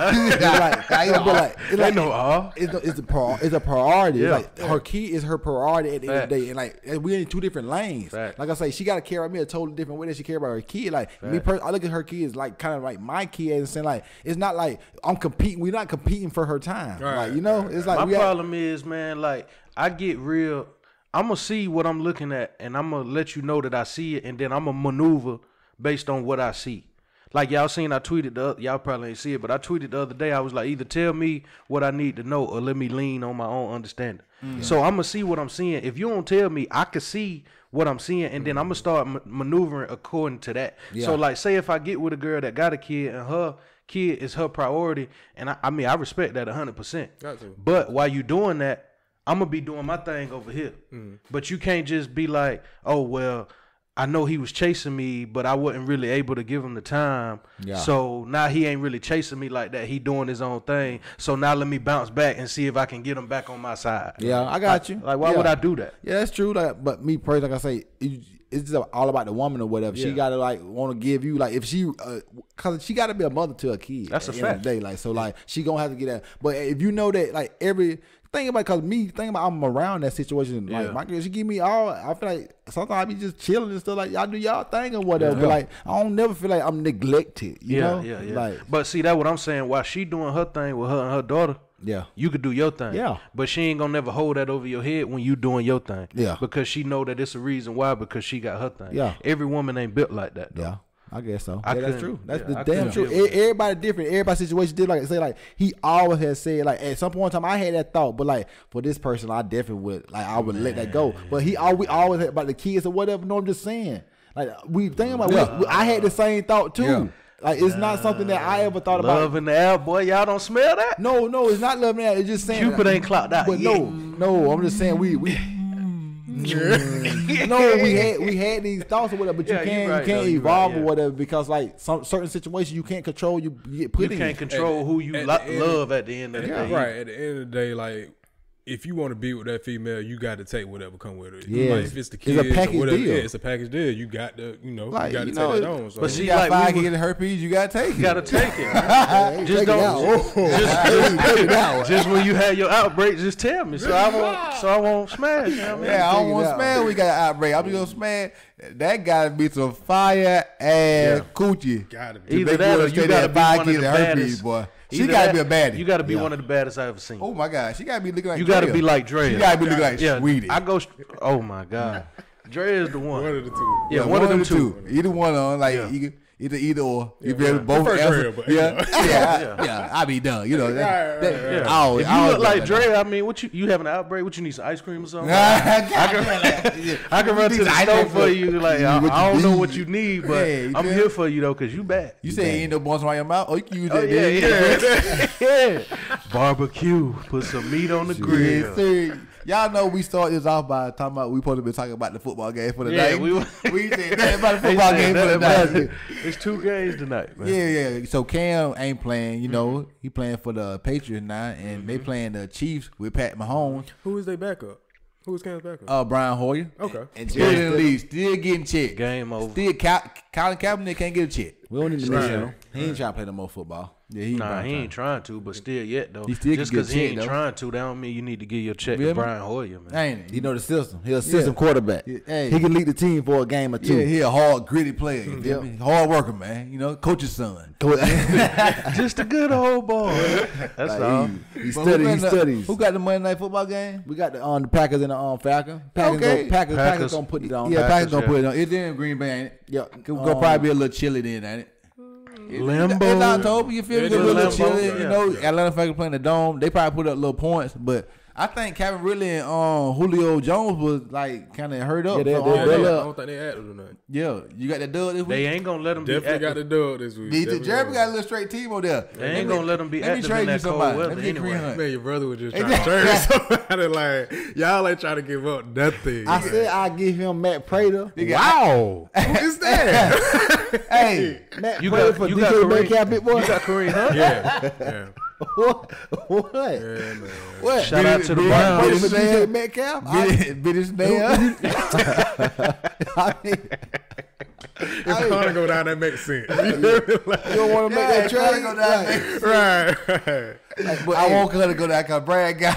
It's a priority. Yeah. Like her kid is her priority at the end of the day, and like we're in 2 different lanes. Like I say, she got to care about me a totally different way than she care about her kid. Like me personally, I look at her kids like kind of like my kids and saying like it's not like I'm competing. We're not competing for her time. Like it's like my problem is, man. Like I get real. I'm gonna see what I'm looking at, and I'm gonna let you know that I see it, and then I'm gonna maneuver based on what I see. Like y'all seen, I tweeted y'all probably ain't see it, but I tweeted the other day. I was like, either tell me what I need to know or let me lean on my own understanding. So I'm gonna see what I'm seeing. If you don't tell me, I can see what I'm seeing, and then I'm gonna start maneuvering according to that. So like, say if I get with a girl that got a kid and her kid is her priority, and I mean I respect that 100%. But while you doing that, I'm gonna be doing my thing over here. But you can't just be like, oh well, I know he was chasing me, but I wasn't really able to give him the time. So now he ain't really chasing me like that. He doing his own thing. So now let me bounce back and see if I can get him back on my side. I got you. Like, why would I do that? Yeah, that's true. Like, but me personally, like I say, it's just all about the woman or whatever. She gotta like want to give you like if she, cause she gotta be a mother to a kid. That's a fact. End of the day, like so, like she gonna have to get that. But if you know that, like think about, cause I'm around that situation. Like my girl, she give me all. I feel like sometimes I be just chilling and stuff. Like y'all do y'all thing or whatever. But like I don't never feel like I'm neglected. You know? Like, but see that what I'm saying. While she doing her thing with her and her daughter. You could do your thing. But she ain't gonna never hold that over your head when you doing your thing. Because she know that it's a reason why, because she got her thing. Every woman ain't built like that though. I guess so. That's true. That's the damn truth. Everybody different. Everybody's situation did like say like he always has said like at some point in time I had that thought, but like for this person I definitely would like I would let that go. But we always had about the kids or whatever. No, I'm just saying. Like we think about I had the same thought too. Like it's not something that I ever thought about. Love in the air, boy. Y'all don't smell that? No, it's not love in the air. It's just saying Cupid ain't clocked out. But no, I'm just saying we no, we had these thoughts or whatever, but you can't evolve or whatever because like some certain situations you can't control. You get put in. You can't control who you love at the end of the day. Right at the end of the day, like if you want to be with that female, you got to take whatever come with it. Yeah, like if it's the kids, it's a package or whatever, deal. Yeah, it's a package deal. You got to, you Like, got to you take know, that on. So. but She see, got like, 5 kids and herpes, you gotta take it. You gotta take it. Just Just don't. just when you had your outbreak, just tell me. So I won't smash. You know what I mean? Yeah, I don't Take it want to out. smash. We got an outbreak. I'm just gonna smash. That gotta be some fire ass coochie. Gotta be. Either that or you gotta be one of the baddest. boy. She Either gotta that- be a baddie. You gotta be one of the baddest I ever seen. Oh my God, she gotta be looking like. You gotta Drea. be like Drea. She gotta be looking like Yeah, Sweetie. I go. Oh my God, Drea is the one. One of the two. Yeah, one of them two. Either one on like Yeah. you can, either or. If you both Prefer answer, Drea, but, yeah, I be done. You know that. Yeah. I always- If I you always look like that. Drea, I mean, what you having an outbreak? What you need, some ice cream or something? I I can run to the store for you. Like I don't know what you need, but Yeah, you I'm feel here for you though, cause you bad. You say you ain't no bones around your mouth? Oh, you can use Oh that. yeah, then. yeah. Barbecue. Put some meat on the Yes, grill. sir. Y'all know we start this off by talking about we supposed to be talking about the football game for the Yeah, night. we said nothing about the They football said game for the nothing night. about it. It's 2 games tonight, man. Yeah. So Cam ain't playing. You know, he playing for the Patriots now, and they playing the Chiefs with Pat Mahomes. Who is their backup? Who is Cam's backup? Brian Hoyer. Okay. And still in the league, still getting checked. Game over. Still, Colin Kaepernick can't get a check. We don't need to Right. mention him. He ain't trying to play no more football. Yeah, Nah, he ain't trying to, but still yet though. He still Just can get because he checked, ain't though. trying to, that don't mean you need to give your check You to hear me? Brian Hoyer, man. Ain't He he? know the system. He's a system Yeah. quarterback. Yeah, hey. He can lead the team for a game or two. Yeah, he a hard, gritty player. You feel me? Hard worker, man. You know, coach's son. Just a good old boy. That's all. He But studies. He studies. Who got the Monday Night Football game? We got the Packers and the Falcons. Packers, Okay. Packers gonna put it on. Yeah, Packers gonna yeah. put it on. It's in Green Bay, ain't it? Yeah. Gonna probably be a little chilly then, ain't it? Limbo. It's October, you feel me? Yeah, It's a little Limbo, chilly. yeah. You know, Atlanta Falcons playing the Dome. They probably put up little points, but I think Calvin Ridley and Julio Jones was like kind of hurt up. Yeah, they- So, they- I they- don't think they acted or nothing. yeah, you got that dub this week. They ain't gonna let him be Definitely got active. the dub this week. Me too. Definitely Jeremy got a little straight team over there. They ain't gonna let him be Let me active trade in you that cold somebody. weather Let me get anyway. Kareem Hunt. Man, your brother was just trying to trade somebody. Like y'all ain't trying to give up nothing. I said I give him Matt Prater. Wow, who is that? Hey, Matt You Prater got for you got DK Metcalf, Kareem. big boy. You got Kareem Hunt. yeah. What? Yeah, man. What? Shout out to the Matt Prater Browns. for DK Metcalf. British nail. I mean, If Connor go down, that makes sense. you don't want to make that trade. Go down. right. But I want her to go down because Brad got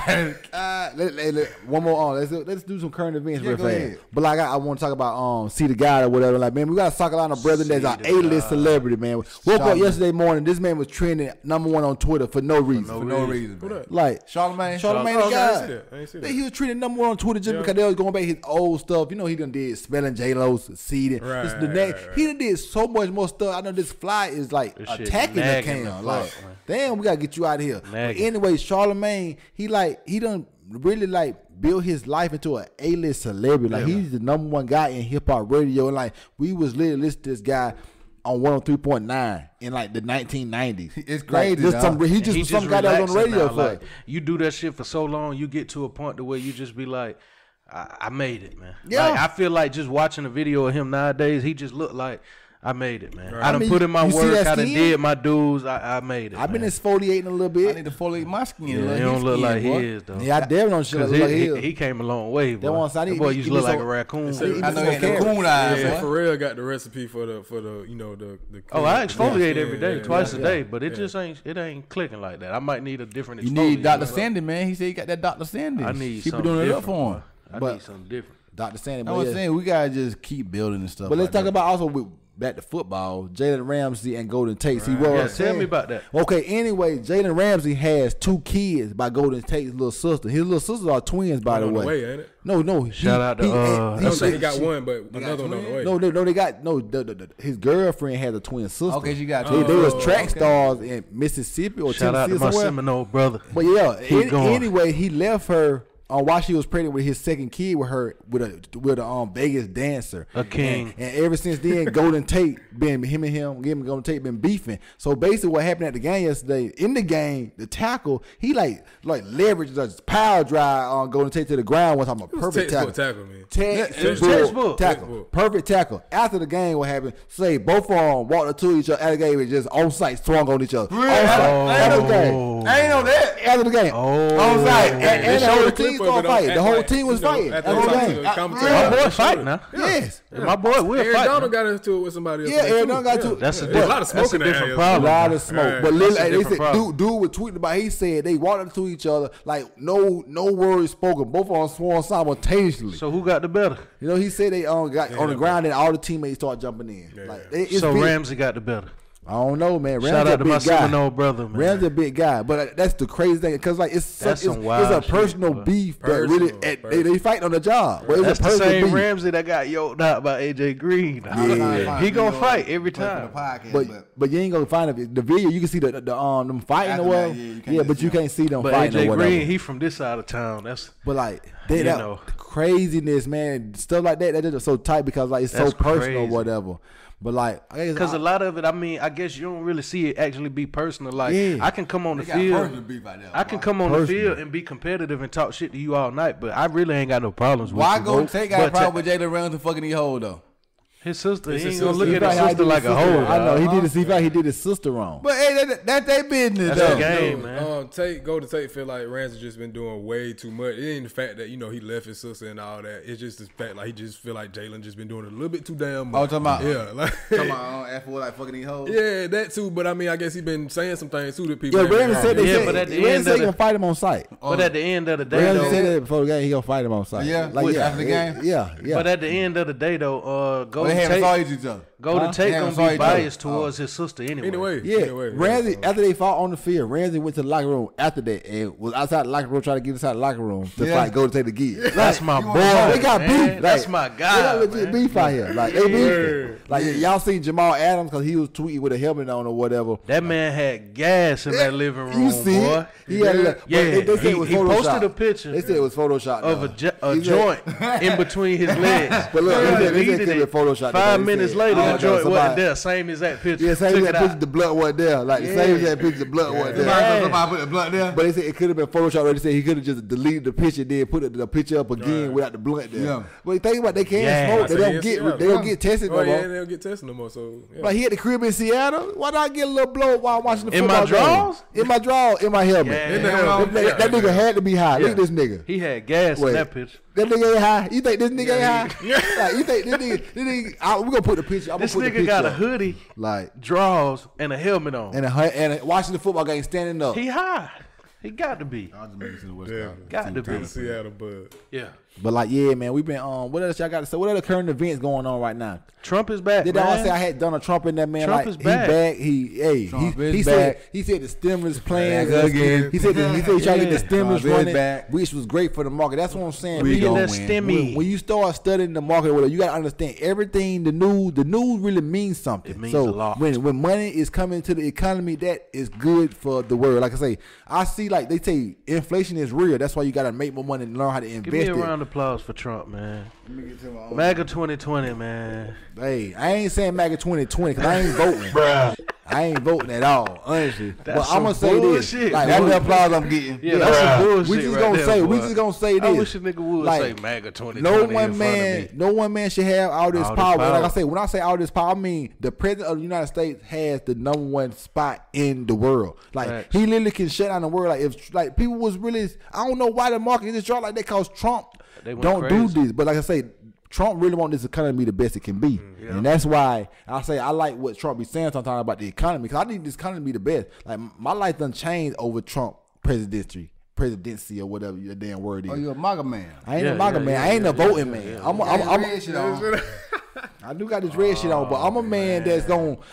One more on. Let's do some current events Yeah, real go fast. ahead. But like I want to talk about See the Guy or whatever. Like, man, we got a South Carolina brother that's our See the A-list Guy. celebrity, man. Woke up Charlamagne. yesterday morning. This man was trending #1 on Twitter for no reason. for no reason. Who man. that? Like Charlamagne. Charlamagne Oh, the okay, I guy. ain't see that. I ain't see that. He was treating #1 on Twitter just Yeah. because they was going back his old stuff. You know, he done did spelling J-Lo's seeding. Right, This, the next, right. He done did so much more stuff. I know this fly is like This shit attacking the nagging the cam. fuck, Like, man. damn, we gotta get you out of here. But Nagging. anyway, Charlamagne, he done really like built his life into an A-list celebrity. Like he's the #1 guy in hip hop radio. And like we was literally listening to this guy on 103.9 in like the 1990s. It's Like, crazy, this dog. some, he And just was some guy that was on the relaxing radio now, for like, you do that shit for so long, you get to a point to where you just be like, I made it, man. Yeah. Like, I feel like just watching a video of him nowadays, he just look like, I made it, man. Right. I done I mean, put in my you see work. that I done skin? did my dues. I made it. I've been man. exfoliating a little I bit. need to foliate my skin. Yeah, he don't look like he is though. Yeah, I damn don't shit Cause like he is. he came a long way, boy. one side, That he- boy he- used he to look was like so- a raccoon. he- I know he had Some the coon eyes. Yeah, boy. Pharrell got the recipe for the you know the Oh, I exfoliate every day, yeah, twice yeah. a day, but it Yeah. just ain't clicking like that. I might need a different. You need exfoliator. Dr. Sandy, man. He said he got that Dr. Sandy. I need She be something doing it up different, for him. boy. I But- need something different. Dr. Sandy. I But, was yeah. saying we gotta just keep building and stuff. But let's like talk that. about also with back to football, Jalen Ramsey and Golden Tate. See what Yeah, I'm tell saying? me about that. Okay, anyway, Jalen Ramsey has 2 kids by Golden Tate's little sister. His little sisters are twins, by the on way. the way, ain't it? No. Shout out to, No, so he- he got one, but another one on the way. No, they got his girlfriend had a twin sister. Okay, she got They two. was track Okay. stars in Mississippi or Shout out Tennessee to my somewhere. Seminole brother. But yeah, Keep going. anyway, he left her while she was pregnant with his second kid with her with a Vegas dancer, a king. And ever since then, Golden Tate been Golden Tate been beefing. So basically, what happened at the game yesterday? In the game, the tackle he like leveraged a power drive on Golden Tate to the ground. Was talking about perfect tackle, man. Textbook tackle, perfect tackle. After the game, what happened? Say both of them walked to each other. After the game, it just on site swung on each other. After the game, I ain't know that. After the game, on site, and the whole team started fighting. The whole team was fighting. After the game, My boy fight now. Yes, my boy will Aaron fight. Donald got into it with somebody else. Yeah, Aaron Donald got into it. That's a lot of smoke in the different area. problem. A lot of smoke, but That's a they different said problem. dude was tweeting about. He said they walked up to each other like no words spoken. Both of them swore simultaneously. So who got the better? You know, he said they got on the ground and all the teammates start jumping in. Yeah. Like it's So big. Ramsey got the better. I don't know, man. Shout Ramsey out a to my big guy. Seminole brother, man. Ramsey a big guy, but that's the crazy thing because like it's That's some it's wild a shit, personal bro. beef that really they fight on the job. But That's it's a the personal same beef. Ramsey that got yoked out by AJ Green. Yeah. He gonna fight every time. But you ain't gonna find it. The video you can see the them fighting After or well. that, yeah, you can't Yeah, but just you see can't see them But fighting or AJ whatever. Green, he from this side of town. That's But like You that know. craziness, man, stuff like that just so tight because like it's so That's personal, or crazy. whatever. But like, because a lot of it. I mean, I guess you don't really see it actually be personal. Like Yeah. I can come on the They got personal field. beef out there, I can boy. come on the Personal. field and be competitive and talk shit to you all night, but I really ain't got no problems with Why you. Golden Tate got a But problem with Jalen Ramsey fucking these hoes though? his sister? It's He his ain't gonna look sister. at his sister like a hoe. I know he dog. did his. He felt he did his sister wrong. But hey, that's their business That's though. the game, man. Golden Tate feel like Ramsey just been doing way too much. It ain't the fact that he left his sister and all that. It's just the fact like he just feel like Jalen just been doing it a little bit too damn much. Oh, talking about yeah, like after like fucking these hoes. yeah, that too. But I mean, I guess he been saying some things too to people. Yeah, Ramsey said they Yeah, said but at the Ramsey end said of he gonna the- fight him on site. But at the end of the day, Ramsey though, said that before the game he gonna fight him on site. Yeah? like After the game? Yeah. but at the end of the day, though, Oh, they Golden haven't saw Tate, each other. Golden Tate They haven't gonna saw be each other. biased towards his sister anyway. Yeah, Ramsey after they fought on the field, Ramsey went to the locker room after that and was outside the locker room trying to get inside the locker room to Yeah. fight Golden Tate again. That's my You boy. wanna- They got man. beef. That's Like, my They guy. got legit man. beef out here. Like they beef. Like Yeah. y'all seen Jamal Adams because he was tweeting with a helmet on or whatever. That man had gas in that living room, You see boy. it? He had a, Yeah, they said it was he Photoshop. posted a picture They said it was Photoshop of though. a He said- joint in between his legs. But look, they said Deleted it could it. be Photoshop. 5 They minutes said, later, oh, the no, joint somebody- wasn't there. Same exact picture. Yeah, same Took as it that picture. out. The blood wasn't there. Like the same as that picture. The blood wasn't there. Yeah. Somebody put the blood there. But they said it could have been Photoshop. They said he could have just deleted the picture, then put the picture up again without the blunt there. Yeah. But think about it, they can't Yeah. smoke. I They said don't yes, get yeah. they don't get tested Oh no yeah, more. they don't get tested no more. So yeah. Like he at the crib in Seattle. Why not get a little blow while I'm watching the In football my drawers? game? In my drawers, in my helmet. Yeah. In the hell, That nigga had to be high. Look at this nigga. He had gas Wait. in that picture. That nigga ain't high. You think this nigga ain't high? Like, you think this nigga? We gonna put the picture. I'm This gonna put the nigga got a picture up. hoodie, Like drawers, and a helmet on. and watching the football game standing up. He high. He got to be. I'll just make it to the West Yeah. Coast. Got to be. Seattle, but Yeah. But like, yeah, man, we've been what else y'all got to say? What other current events going on right now? Trump is back, Did I man. say I had Donald Trump in that man? Trump like is back. He back. He said back. he said the stimulus plan Back again. He said he tried to get the Yeah. stimulus Trump is running, back. which was great for the market. That's what I'm saying. We Get gonna that win. stimmy. When you start studying the market, whatever, you gotta understand everything. The news really means something. It means so a lot. when money is coming to the economy, that is good for the world. Like I say, I see like they say inflation is real. That's why you gotta make more money and learn how to invest Give me a it. round of applause for Trump, man. MAGA 2020, man. Hey, I ain't saying MAGA 2020 because I ain't voting. I ain't voting at all, honestly. That's but I'm gonna some say bullshit, this. Like, That's boy, the applause I'm getting. Yeah, that's some bullshit. we just right gonna there, say. We boy. just gonna say I this. wish a nigga would Like, say MAGA 2020 No in one front man, of me. no one man should have all this All this power. And like I power. say, when I say all this power, I mean the president of the United States has the #1 spot in the world. Like Facts. he literally can shut down the world. Like if like people was really, I don't know why the market just dropped like that because Trump They went don't do crazy. this. But like I say, Trump really want this economy to be the best it can be, and that's why I say I like what Trump be saying sometimes about the economy because I need this economy to be the best. Like my life done changed over Trump presidency or whatever your damn word is. Oh, you a MAGA man. I ain't Yeah, a MAGA yeah, man. yeah, I ain't yeah, a voting yeah, man. yeah. I'm Red shit on. I do got this red shit on, but I'm a man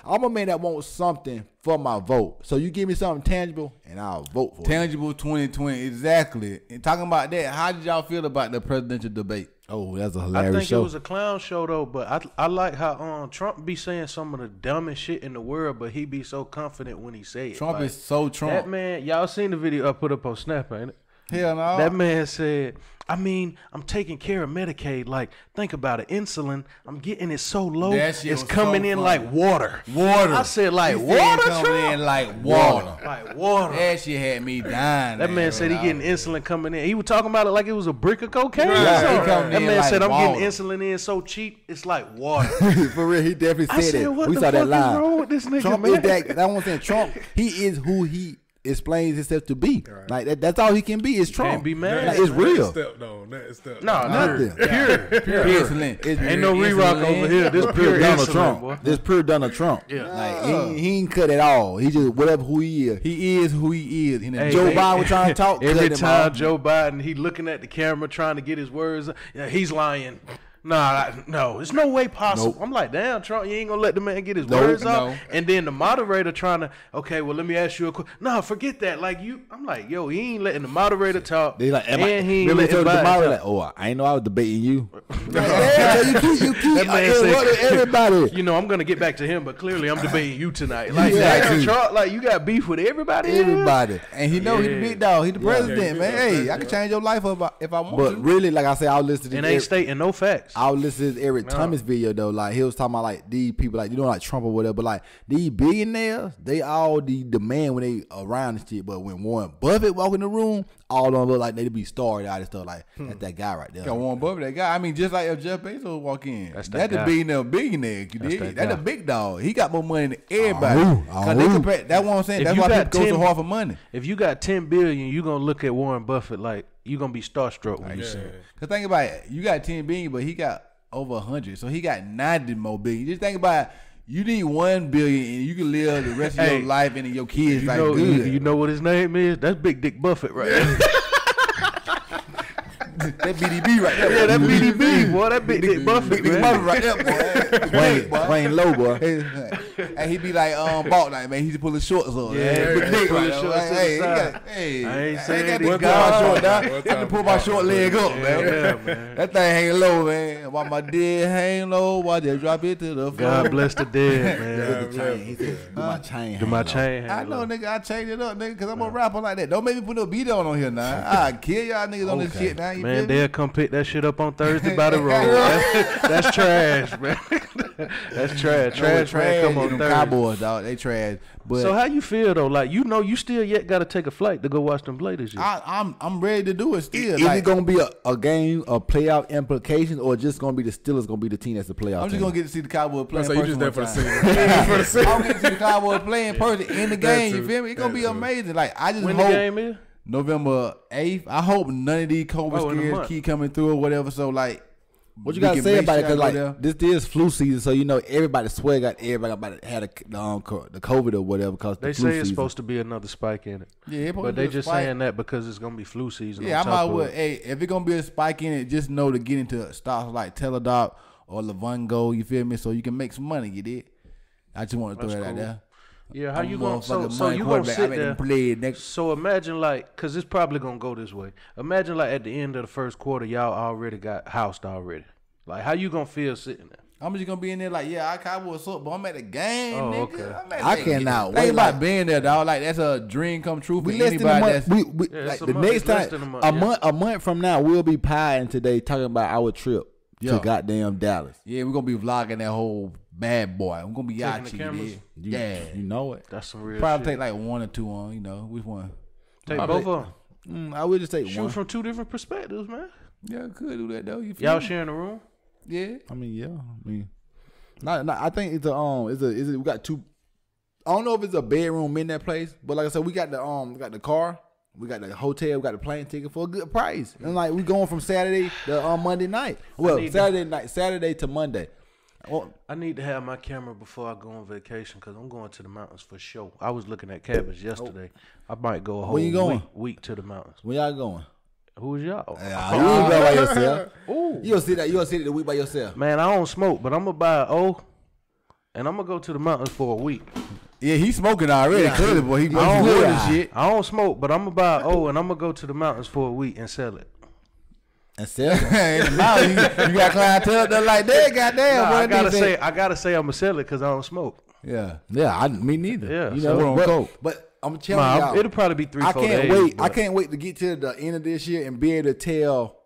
I'm a man that wants something for my vote. So you give me something tangible and I'll vote for it. Tangible 2020, exactly. And talking about that, how did y'all feel about the presidential debate? Oh, that's a I hilarious think show. it was a clown show though, but I like how Trump be saying some of the dumbest shit in the world, but he be so confident when he say it. Trump Like, is so Trump. that man. Y'all seen the video I put up on Snap, ain't it? Hell no. That man said, I mean, I'm taking care of Medicaid. Like, think about it. Insulin, I'm getting it so low, That shit it's was coming so in funny. like water. Water. I said, like, He said water, coming Trump? in like water. Like water. That shit had me dying. That man said he getting insulin coming in. He was talking about it like it was a brick of cocaine. Right. or something. He coming That in man like said, I'm water. getting insulin in so cheap, it's like water. For real, he definitely I said said, it. what We the saw that fuck is live. wrong with this nigga, Trump man? is that. That's what I'm saying. Trump, he is who he explains himself to be. Right. Like that's all he can be. Is Trump. Can't be mad. Like, it's real. Step though. Next step. No, Nothing. pure. Insulin. Ain't no re-rock over here. This pure Donald insulin, Trump. boy. This pure Donald Trump. Yeah. Like he ain't cut at all. He just whatever who he is. He is who he is. Hey, Joe man. Biden was trying to talk. Every cut him time off. Joe Biden, he looking at the camera trying to get his words. Yeah, he's lying. No, there's no way possible. Nope. I'm like, damn, Trump, you ain't gonna let the man get his Nope. words out. No. And then the moderator trying to, okay, well, let me ask you a question. No, forget that. Like I'm like, yo, he ain't letting the moderator talk. They like, and he ain't remember letting told Biden tomorrow, talk. like, oh, I ain't know I was debating you. you keep That man said, everybody. you know, I'm gonna get back to him, but clearly I'm debating you tonight. Like, Yeah. damn, Trump, like you got beef with everybody. in here? Everybody. And he know he the Yeah. big dog. He the president, he man. the Hey, president. I can change your life up if I want But to. really, like I said, I'll listen to And this. ain't stating no facts. I'll listen to Eric Thomas video though. Like he was talking about like these people, like you know, like Trump or whatever. But like these billionaires, they all the man when they around and shit. But when Warren Buffett walk in the room, all of them look like they be starred out and stuff. Like that's that guy right there. Got Warren Buffett, that guy. I mean, just like if Jeff Bezos walk in, That's that's that the guy. billionaire. You dig? that That's guy. the big dog. He got more money than everybody. Oh, Cause they compare, that's what I'm saying. If That's you why got people go so 10 hard for money. If you got 10 billion, you gonna look at Warren Buffett like you gonna be starstruck when you see him. Cause think about it, you got 10 billion, but he got over 100, so he got 90 more billion. Just think about it. You need 1 billion, and you can live the rest of Hey, your life, and your kids You like know, good. you know what his name is? That's Big Dick Buffett, right there. That BDB right there. Yeah, that BDB, boy. That Big Dick Buffett, Big man. Buffett right there, boy. Wayne Low, boy. And he be like, Balt Night, man. He just pull his shorts on. Yeah, man. Big dick pull right his there. shorts to the Hey, he side. got- hey, I ain't I saying got it. this guy short down. One I time can pull my short leg up, man. Yeah, man. That thing hang low, man. While my dead hang low, while they drop it to the floor. God bless the dead, man. The chain. He said, "Do my chain." Do my hang chain I hang know, low. nigga. I changed it up, nigga, cause I'm a rapper like that. Don't make me put no beat on here now. I kill y'all niggas on this Okay. shit now. You Man, feel me? they'll come pick that shit up on Thursday by the road. That's trash, man. That's trash. Trash, man, come on them Thursday. Cowboys, dog. They trash. But So how you feel though? Like you know, you still yet got to take a flight to go watch them play this year. I'm ready to do it still. Is Like, it gonna be a game of playoff implications, or just gonna be the Steelers gonna be the team that's the playoff? I'm just team? gonna get to see the Cowboys play in So you person just there for the one time. season. For the season. I'm getting to see the Cowboys play in person in the game. You too. feel me? It's gonna be That too. amazing. Like I just when the hope game is? November 8th. I hope none of these COVID Oh, in a scares month. keep coming through or whatever. So like, What you we gotta can say make about it? sure I Because go like there. this is flu season, so you know everybody swear got everybody about to have the COVID or whatever. Because They the flu say it's season. supposed to be another spike in it, Yeah, it supposed but to they be a just spike. saying that because it's gonna be flu season. Yeah, I on might top of well. it. Hey, if it's gonna be a spike in it, just know to get into stocks like Teladoc or Livongo. You feel me? So you can make some money. You did. I just want to throw That's that out cool. there. Yeah, how I'm you a gonna? So motherfucking money you gonna quarterback. I sit make there? them play next. So imagine like, cause it's probably gonna go this way. Imagine like at the end of the first quarter, y'all already got housed already. Like, how you gonna feel sitting there? I'm just gonna be in there like, yeah, I Cowboys up, but I'm at the game, Oh, nigga. okay. I'm at I the cannot game. wait, Think about like- being there, dog. Like that's a dream come true for We less than a anybody. month. That's We Yeah, like it's a the month. next It's less time than a month, yeah. a month from now we'll be pieing today talking about our trip Yeah. to goddamn Dallas. yeah, we're gonna be vlogging that whole bad boy. I'm gonna be Taking out the you cameras? there. You, Yeah, you know it. That's some real probably shit. take like 1 or 2 on. You know, which one? Take probably- both of them. I would just take Shoot one. from two different perspectives, man. Yeah, could do that though. You feel Y'all me? sharing a room? Yeah. I mean, yeah. I mean, not, I think it's we got two. I don't know if it's a bedroom in that place, but like I said, we got the car, we got the hotel, we got the plane ticket for a good price, and like we going from Saturday to Monday night. Well, need Saturday to Monday. Well, I need to have my camera before I go on vacation because I'm going to the mountains for sure. I was looking at cabins yesterday. I might go a whole Where you going? week to the mountains. where y'all going? Who is y'all? You ain't go by yourself. Ooh. You gonna sit that? You gonna sit the week by yourself? Man, I don't smoke, but I'm going to buy an O, and I'm going to go to the mountains for a week. Yeah, he's smoking already. Clearly, boy, he I must don't good know and that. shit. I don't smoke, but I'm going to buy an O, and I'm going to go to the mountains for a week and sell it. And sell? In the mountain, you got clientele there like that. Goddamn, Nah, boy. I gotta Nigga say I'm gonna sell it because I don't smoke. yeah. Yeah, me neither. Yeah, you so know, we're on coke. but I'm telling y'all, it'll probably be 3-4 days. I can't wait. I can't wait to get to the end of this year and be able to tell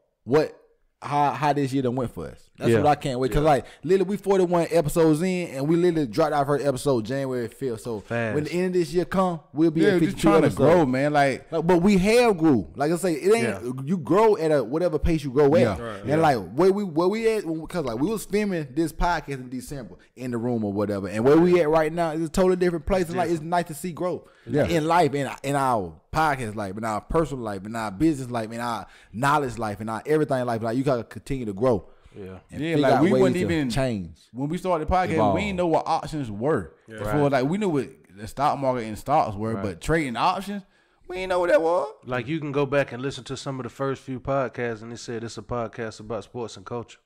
how this year done went for us. That's what I can't wait. Cause like literally we 41 episodes in and we literally dropped our first episode January 5th. So when the end of this year come, we'll be at 52 just trying episodes. to grow, man. Like, but we have grew. Like I say, it ain't you grow at a whatever pace you grow at. Yeah. Right, and like where we at, because like we was filming this podcast in December in the room or whatever, and where we at right now is a totally different place. And like it's nice to see growth in life, in our podcast life, in our personal life, in our business life, in our knowledge life, in our everything life. Like you gotta continue to grow. Yeah, like we wouldn't even change when we started the podcast. We didn't know what options were before. Like we knew what the stock market and stocks were, but trading options, we didn't know what that was. Like you can go back and listen to some of the first few podcasts, and they said it's a podcast about sports and culture.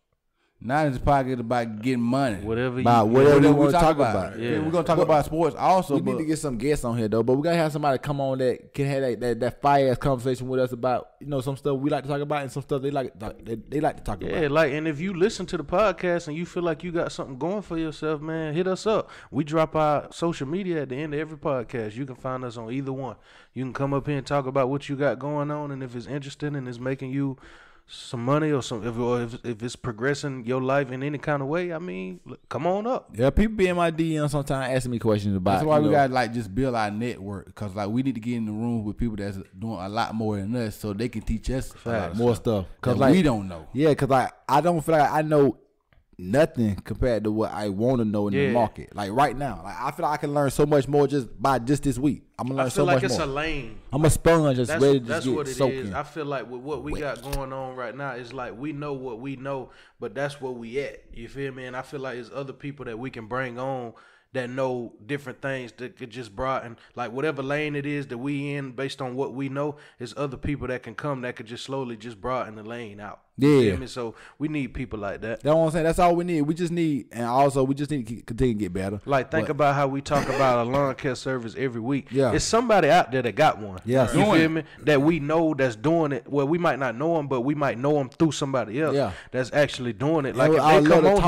Now it's a podcast about getting money. Whatever you want to talk about. Yeah, we're gonna talk about sports also. We need to get some guests on here though, but we gotta have somebody come on that can have that fire ass conversation with us about some stuff we like to talk about and some stuff they like to talk about. Yeah, like, and if you listen to the podcast and you feel like you got something going for yourself, man, hit us up. We drop our social media at the end of every podcast. You can find us on either one. You can come up here and talk about what you got going on, and if it's interesting and it's making you some money or if it's progressing your life in any kind of way, I mean, come on up. Yeah, people be in my DM sometimes asking me questions about. That's why we gotta like just build our network, because like we need to get in the room with people that's doing a lot more than us, so they can teach us more stuff. Because like we don't know. Yeah, because like I don't feel like I know nothing compared to what I want to know in the market. Like right now, like I feel like I can learn so much more just this week. I'm gonna learn so much more. I feel like it's a lane. I'm a sponge, just ready to just get soaked in. I feel like with what we got going on right now, it's like we know what we know, but that's where we at. You feel me? And I feel like there's other people that we can bring on that know different things that could just broaden, like whatever lane it is that we in based on what we know, there's other people that can come that could just slowly just broaden the lane out. Yeah. So we need people like that. That's what I'm saying. That's all we need. We just need, and also we just need to continue to get better. Like think about how we talk about a lawn care service every week. Yeah. It's somebody out there that got one. Yeah. You feel me? That we know that's doing it. Well, we might not know them, but we might know them through somebody else that's actually doing it. Like if they come on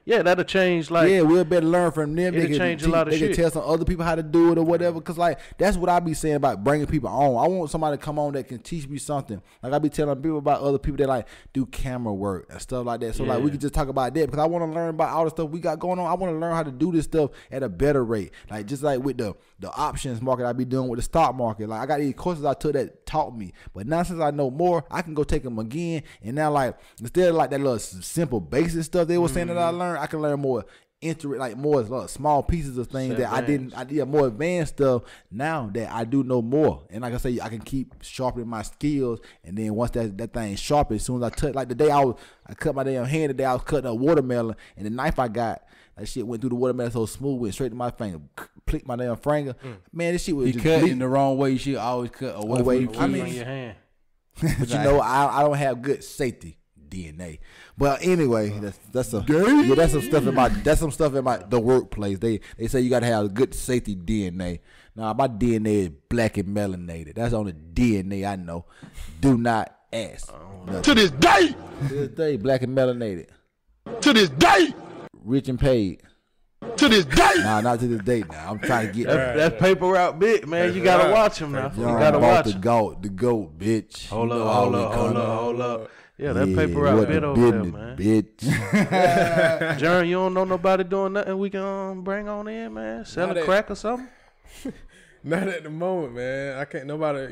here, that'll change. Like we'll better learn from them. It'll change a lot of shit. They can tell some other people how to do it or whatever. Cause like that's what I be saying about bringing people on. I want somebody to come on that can teach me something. Like I be telling people about other people that like do camera work and stuff like that. So like we can just talk about that because I want to learn about all the stuff we got going on. I want to learn how to do this stuff at a better rate. Like just like with the options market I be doing with the stock market. Like I got these courses I took that taught me. But now since I know more, I can go take them again. And now like instead of like that little simple basic stuff they were saying that I learned, I can learn more more small pieces of things that I did more advanced stuff now that I do know more. And like I say, I can keep sharpening my skills. And then once that thing sharp, as soon as I touch, like the day I cut my damn hand, the day I was cutting a watermelon, and the knife I got, that shit went through the watermelon so smooth, went straight to my finger, clicked my damn finger. Man, this shit was just cut in the wrong way. You should always cut away from your hand. But you know, I don't have good safety DNA. But anyway, that's some stuff in the workplace. They say you gotta have good safety DNA. Now my DNA is black and melanated. That's on the DNA I know. Do not ask. To this day, black and melanated. To this day, rich and paid. To this day. Nah, not to this day. Now I'm trying to get that paper route big, man. You gotta watch him now. You gotta watch the goat, bitch. Hold up. Yeah, that paper route bit over there, man. Bitch. Jern, you don't know nobody doing nothing we can bring on in, man? Selling crack or something? Not at the moment, man. I can't. Nobody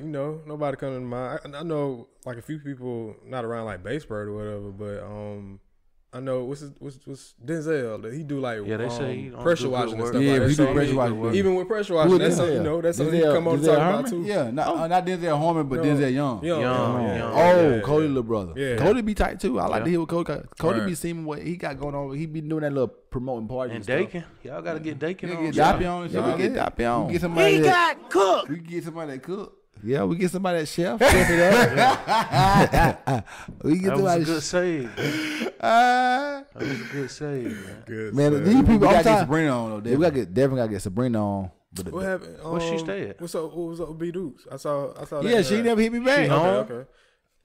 coming to mind. I know like a few people not around like Basebird or whatever, but I know what's Denzel that he do like they say he pressure washing and stuff. Yeah, like he that. do pressure washing. Even with pressure washing, that's something that's something he come on to talk about too. Yeah, not Denzel Harmon, but Denzel Young. Oh, Cody little brother. Yeah. Cody be tight too. I like to hear what Cody be seeing what he got going on. He be doing that little promoting parties and Dakin. Y'all gotta get Dakin on. Get Dappy on. Y'all get Dappy on. We get somebody he got cooked. We can get somebody that cook. Yeah, we get somebody that chef it up. We get that was a good save. That was a good save, man. Good man, these people we gotta get Sabrina on though. We definitely gotta get Sabrina on. What happened? Where she stay at? What was up with B Dukes? I saw that. Yeah, she never hit me back. Okay.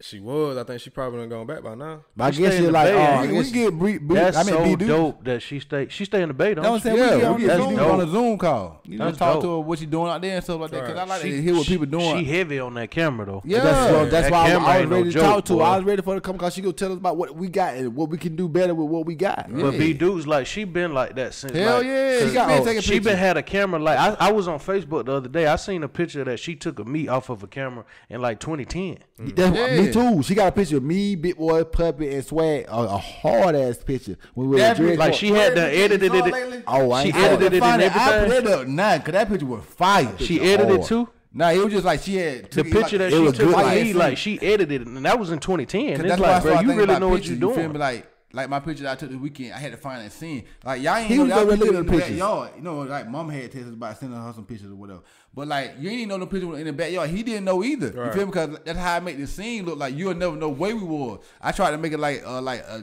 She was. I think she probably done gone back by now. But I guess you're like, we get that's so dope that she stay in the Bay, don't you? Yeah, we get on a Zoom call. You know, talk to her what she doing out there and stuff like that. Because I like to hear what people doing. She heavy on that camera though. Yeah, that's why I was ready to talk to her. I was ready ready for her to come because she go tell us about what we got and what we can do better with what we got. But B Dude's like she been like that since. Hell yeah, she been had a camera like I was on Facebook the other day. I seen a picture that she took of me off of a camera in like 2010. Me too. She got a picture of me, Big Boy, Puppet, and Swag. A hard ass picture. When we were like she had to edited it. Oh, she edited it and everything. I put it up now because that picture was fire. She edited it too. Nah, it was just like she had the picture that she took of me. Like she edited it, and that was in 2010. It's like, bro, you really know what you're doing. You feel me? Like my picture that I took this weekend, I had to find that scene. Like y'all ain't he know was that looking at the pictures. Backyard. You know, like mom had texted us about sending her some pictures or whatever. But like you ain't even know the picture in the backyard. He didn't know either. Right. You feel me? Because that's how I make the scene look like you'll never know where we were. I tried to make it like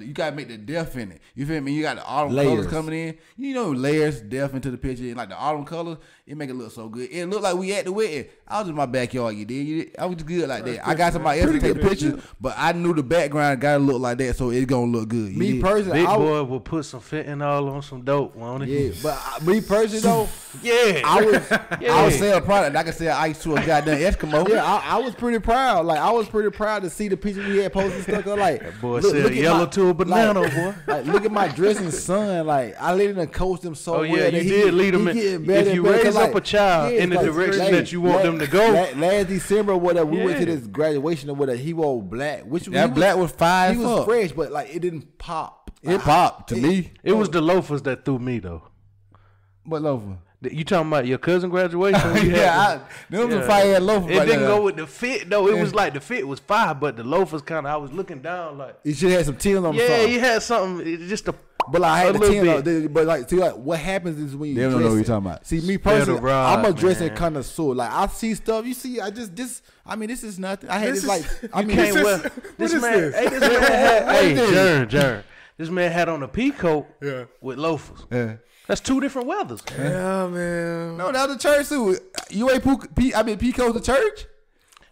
you gotta make the depth in it. You feel me? You got the autumn colors coming in. You know, layers depth into the picture and like the autumn colors. It make it look so good. It looked like we at the wedding. I was in my backyard. You did. I was good like that. I got somebody else to take the picture, but I knew the background gotta look like that, so it's gonna look good. Me personally, Big Boy will put some fentanyl on some dope, won't he? Yeah, but me personally though, I would sell a product. I could sell ice to a goddamn Eskimo. Yeah, I was pretty proud. Like I was pretty proud to see the picture we had posted stuff. Like that boy said yellow to a banana, boy. Like look at my dressing son. Like I let him coach them so well. Oh yeah, you did lead him. If you raise up a child in the direction that you want them to go. Last December, or whatever, we went to this graduation or whatever. He wore black, black was fire. He was fresh, but like it didn't pop. It popped to me. It was the loafers that threw me though. What loafer? You talking about your cousin graduation? Them some fire loafers. It didn't go with the fit though. It was like the fit was fire, but the loafers kind of. I was looking down like. You should have some tin on. Yeah, he had something. Just a. But like, I had the tin on. But like, see, like, what happens is when you. They don't know what you're talking about. See, me personally, I'm a dressing connoisseur. Like I see stuff. You see, I mean, this is nothing. I had this like. I mean, can't wear. This man. Hey, this man had. Hey, Jern. This man had on a pea coat. Yeah. With loafers. Yeah. That's two different weathers. Yeah, man. No, that was the church suit. You ain't pea coats to church?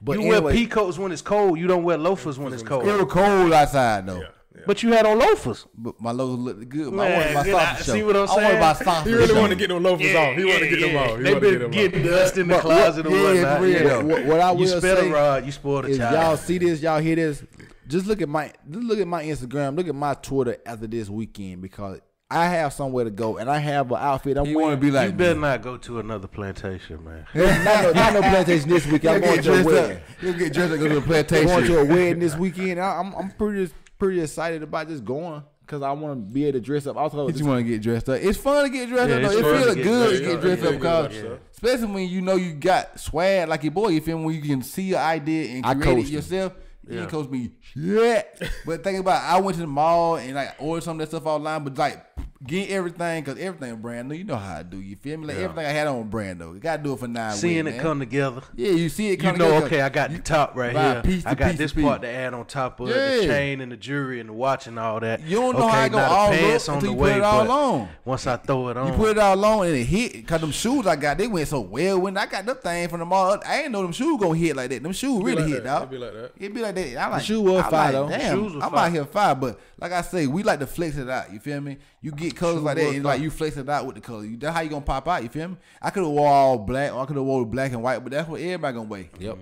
But you wear pea coats when it's cold. You don't wear loafers when it's cold. It was cold outside, though. Yeah. But you had on loafers. But my loafers looked good. Man, I wanted my socks to show. See what I'm saying? I wanted my socks He really wanted to get them loafers off. He wanted to get them off. They been getting dust in the closet and whatnot. What I will say, Rod, you spoiled a child. Y'all see this, y'all hear this, just look at my Instagram, look at my Twitter after this weekend, because I have somewhere to go, and I have an outfit. You want to be like you better not go to another plantation, man. not no plantation this weekend. I'm going to a wedding. You'll get dressed up, go to a plantation. I'm going to a wedding this weekend. I'm pretty excited about just going, because I want to be able to dress up. Also, you want to get dressed up. It's fun to get dressed up. Though. It feels good to get dressed up, because especially when you know you got swag like your boy. You feel me? When you can see your idea and create it yourself. You ain't coach me shit. But think about it, I went to the mall and like ordered some of that stuff online, but like get everything, because everything brand new. You know how I do. You feel me? Like everything I had on brand new. You gotta do it for 9 weeks. Seeing it come together. Yeah, you see it come together. You know, okay, I got the top right here. I got this part to add on top of the chain and the jewelry and the watch and all that. You don't know how it go all look until you put it all on. Once I throw it on, you put it all on and it hit. Because them shoes I got, they went so well. When I got them thing from the mall, I ain't know them shoes gonna hit like that. Them shoes really hit, dog. It be like that. I like the shoe was fire though. Damn, I'm out here fire, but like I say, we like to flex it out. You feel me? You get colors like that, and like you flex it out with the color. That's how you gonna pop out. You feel me? I could have wore all black, or I could have wore black and white, but that's what everybody gonna wear. Yep.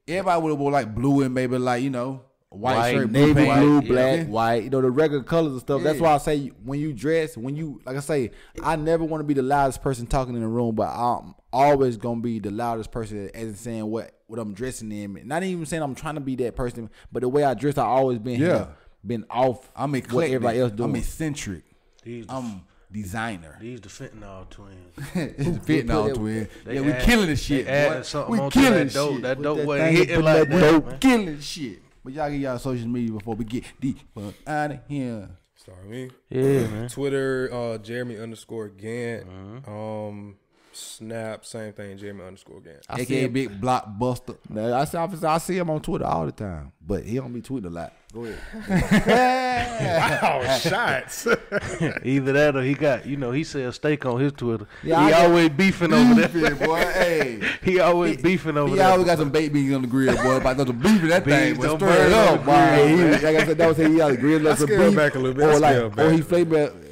Everybody would have wore like blue and maybe like white shirt, navy blue, black, white. The regular colors and stuff. That's why I say when you dress, like I say, I never want to be the loudest person talking in the room, but I'm always gonna be the loudest person as in saying what I'm dressing in. Not even saying I'm trying to be that person, but the way I dress, I always been off. I'm eclectic. What everybody else doing. I'm eccentric. I'm designer. These the fentanyl twins. It's the fentanyl twins. Yeah, we killing the shit. We killing shit. That dope wasn't hitting like that. Killing shit. But y'all get y'all social media before we get deep out of here. Start me. Yeah, man. Twitter, Jeremy_Gant. Snap, same thing, Jeremy_Gant. AKA Big Blockbuster. No, I see him on Twitter all the time, but he don't be tweeting a lot. Go ahead. Wow, shots. Either that or he got, he sells steak on his Twitter. Yeah, he always beefing over there. Boy, hey. He always beefing over He there. always got some baked beans on the grill, boy. About to beef in that thing, Beans but don't stir burn it on up, the boy. Hey, like I said, that was he got grilled up some scale beef. back a little bit. Or I like, scale back. or he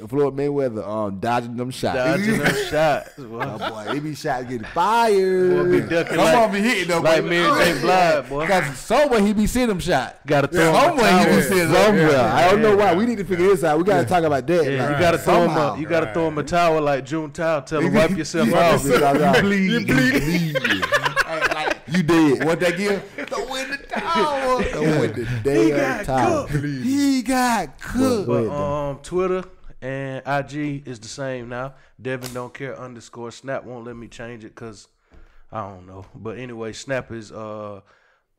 Floyd Mayweather, dodging them shots. Dodging them shots. Boy. Oh, boy, they be shots getting fired. Boy, be ducking Come like, on, be hitting though, like boy. Mary J. Blige, boy. Because somewhere he be seeing them shot. Got to throw him a Somewhere he towel. be seeing them. Somewhere. I don't know yeah, why. We need to figure this out. We got to talk about that. Yeah, Like, you gotta throw him somehow. a, you gotta throw him a towel like June Towel. Tell him wipe yourself You off. bleed. You did. What that give? Throw in the towel. Throw in the damn towel. He got cooked. Go ahead, But Twitter and IG is the same now. Devin don't care _ Snap won't let me change it because I don't know. But anyway, Snap is OTG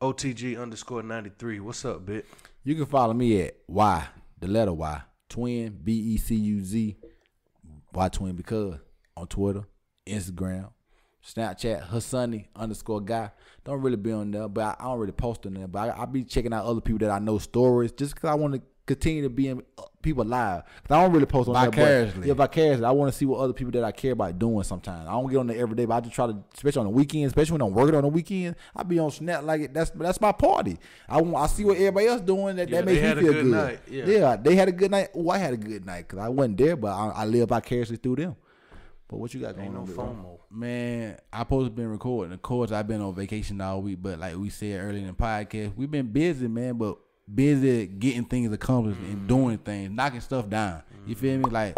_ 93. What's up, Bit? You can follow me at Y, the letter Y, Twin, BECUZ, Y Twin because on Twitter, Instagram, Snapchat, Hassani _ guy. Don't really be on there, but I don't really post on there. But I be checking out other people that I know stories just because I want to continue to be in people live. Cause I don't really post on there. Vicariously. Yeah, vicariously. I want to see what other people that I care about doing sometimes. I don't get on there every day, but I just try to, especially on the weekend, especially when I'm working on the weekend, I be on Snap like it. That's my party. I see what everybody else doing that makes me feel good. Night. Yeah, they had a good night. Oh, I had a good night because I wasn't there, but I live vicariously through them. But what you got going Ain't no on? FOMO. Man, I supposed to been recording. Of course, I've been on vacation all week, but like we said earlier in the podcast, we've been busy, man, but busy getting things accomplished and doing things, knocking stuff down. You feel me? Like,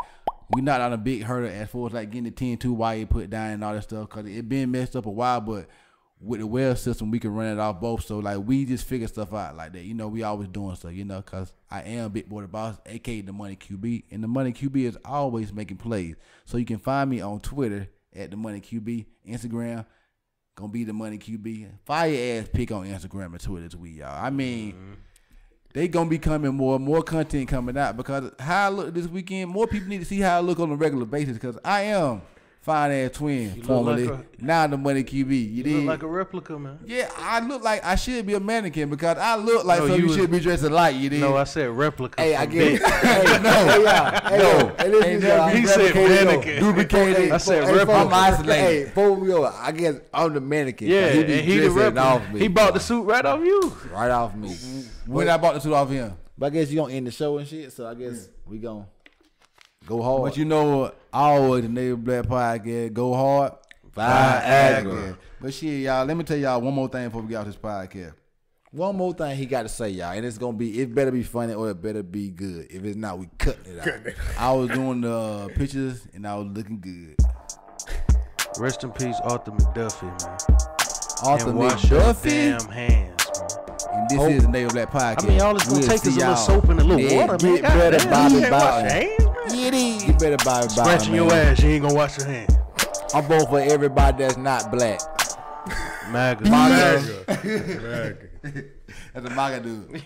we not on a big hurdle as far as like getting the 10-2 wire put down and all that stuff because it been messed up a while, but with the well system, we can run it off both. So, like, we just figure stuff out like that. We always doing stuff, because I am Big Boy the Boss, a.k.a. The Money QB. And The Money QB is always making plays. So, you can find me on Twitter at The Money QB, Instagram, gonna be The Money QB. Fire ass pick on Instagram and Twitter this week, y'all. I mean, they gonna be coming more content coming out because how I look this weekend, more people need to see how I look on a regular basis because I am Fine Ass Twin, formerly. Now The Money QB. You look like a replica, man. Yeah, I look like I should be a mannequin because I look like No, something you you should be dressed alike. You did. No, I said replica. Hey, I from get it. Bit. He said mannequin. Duplicated. I said Hey, replica. I'm isolated. Hey, before we go, I guess I'm the mannequin. Yeah, he be and he the dressing replica. off me. He bought the suit right off you. right off me. When I bought the suit off him. But I guess you gonna end the show and shit, so I guess we gonna go hard. But always the Native Black Podcast, go hard, Viagra. But shit, y'all, let me tell y'all one more thing before we get off this podcast. One more thing he got to say, y'all, and it better be funny or it better be good. If it's not, we cutting it out. I was doing the pictures and I was looking good. Rest in peace, Arthur McDuffie, man. Arthur And wash your McDuffie, damn hands, man. and this is the Native Black Podcast. I mean, all it's gonna We'll take see is a little y'all. soap and a little Yeah, water, man. get better, Goddamn, Bobby you ain't wash Bowden. your hands, man. You better buy it. Scratching your ass, you ain't gonna wash your hands. I'm voting for everybody that's not black. MAGA. That's a MAGA dude.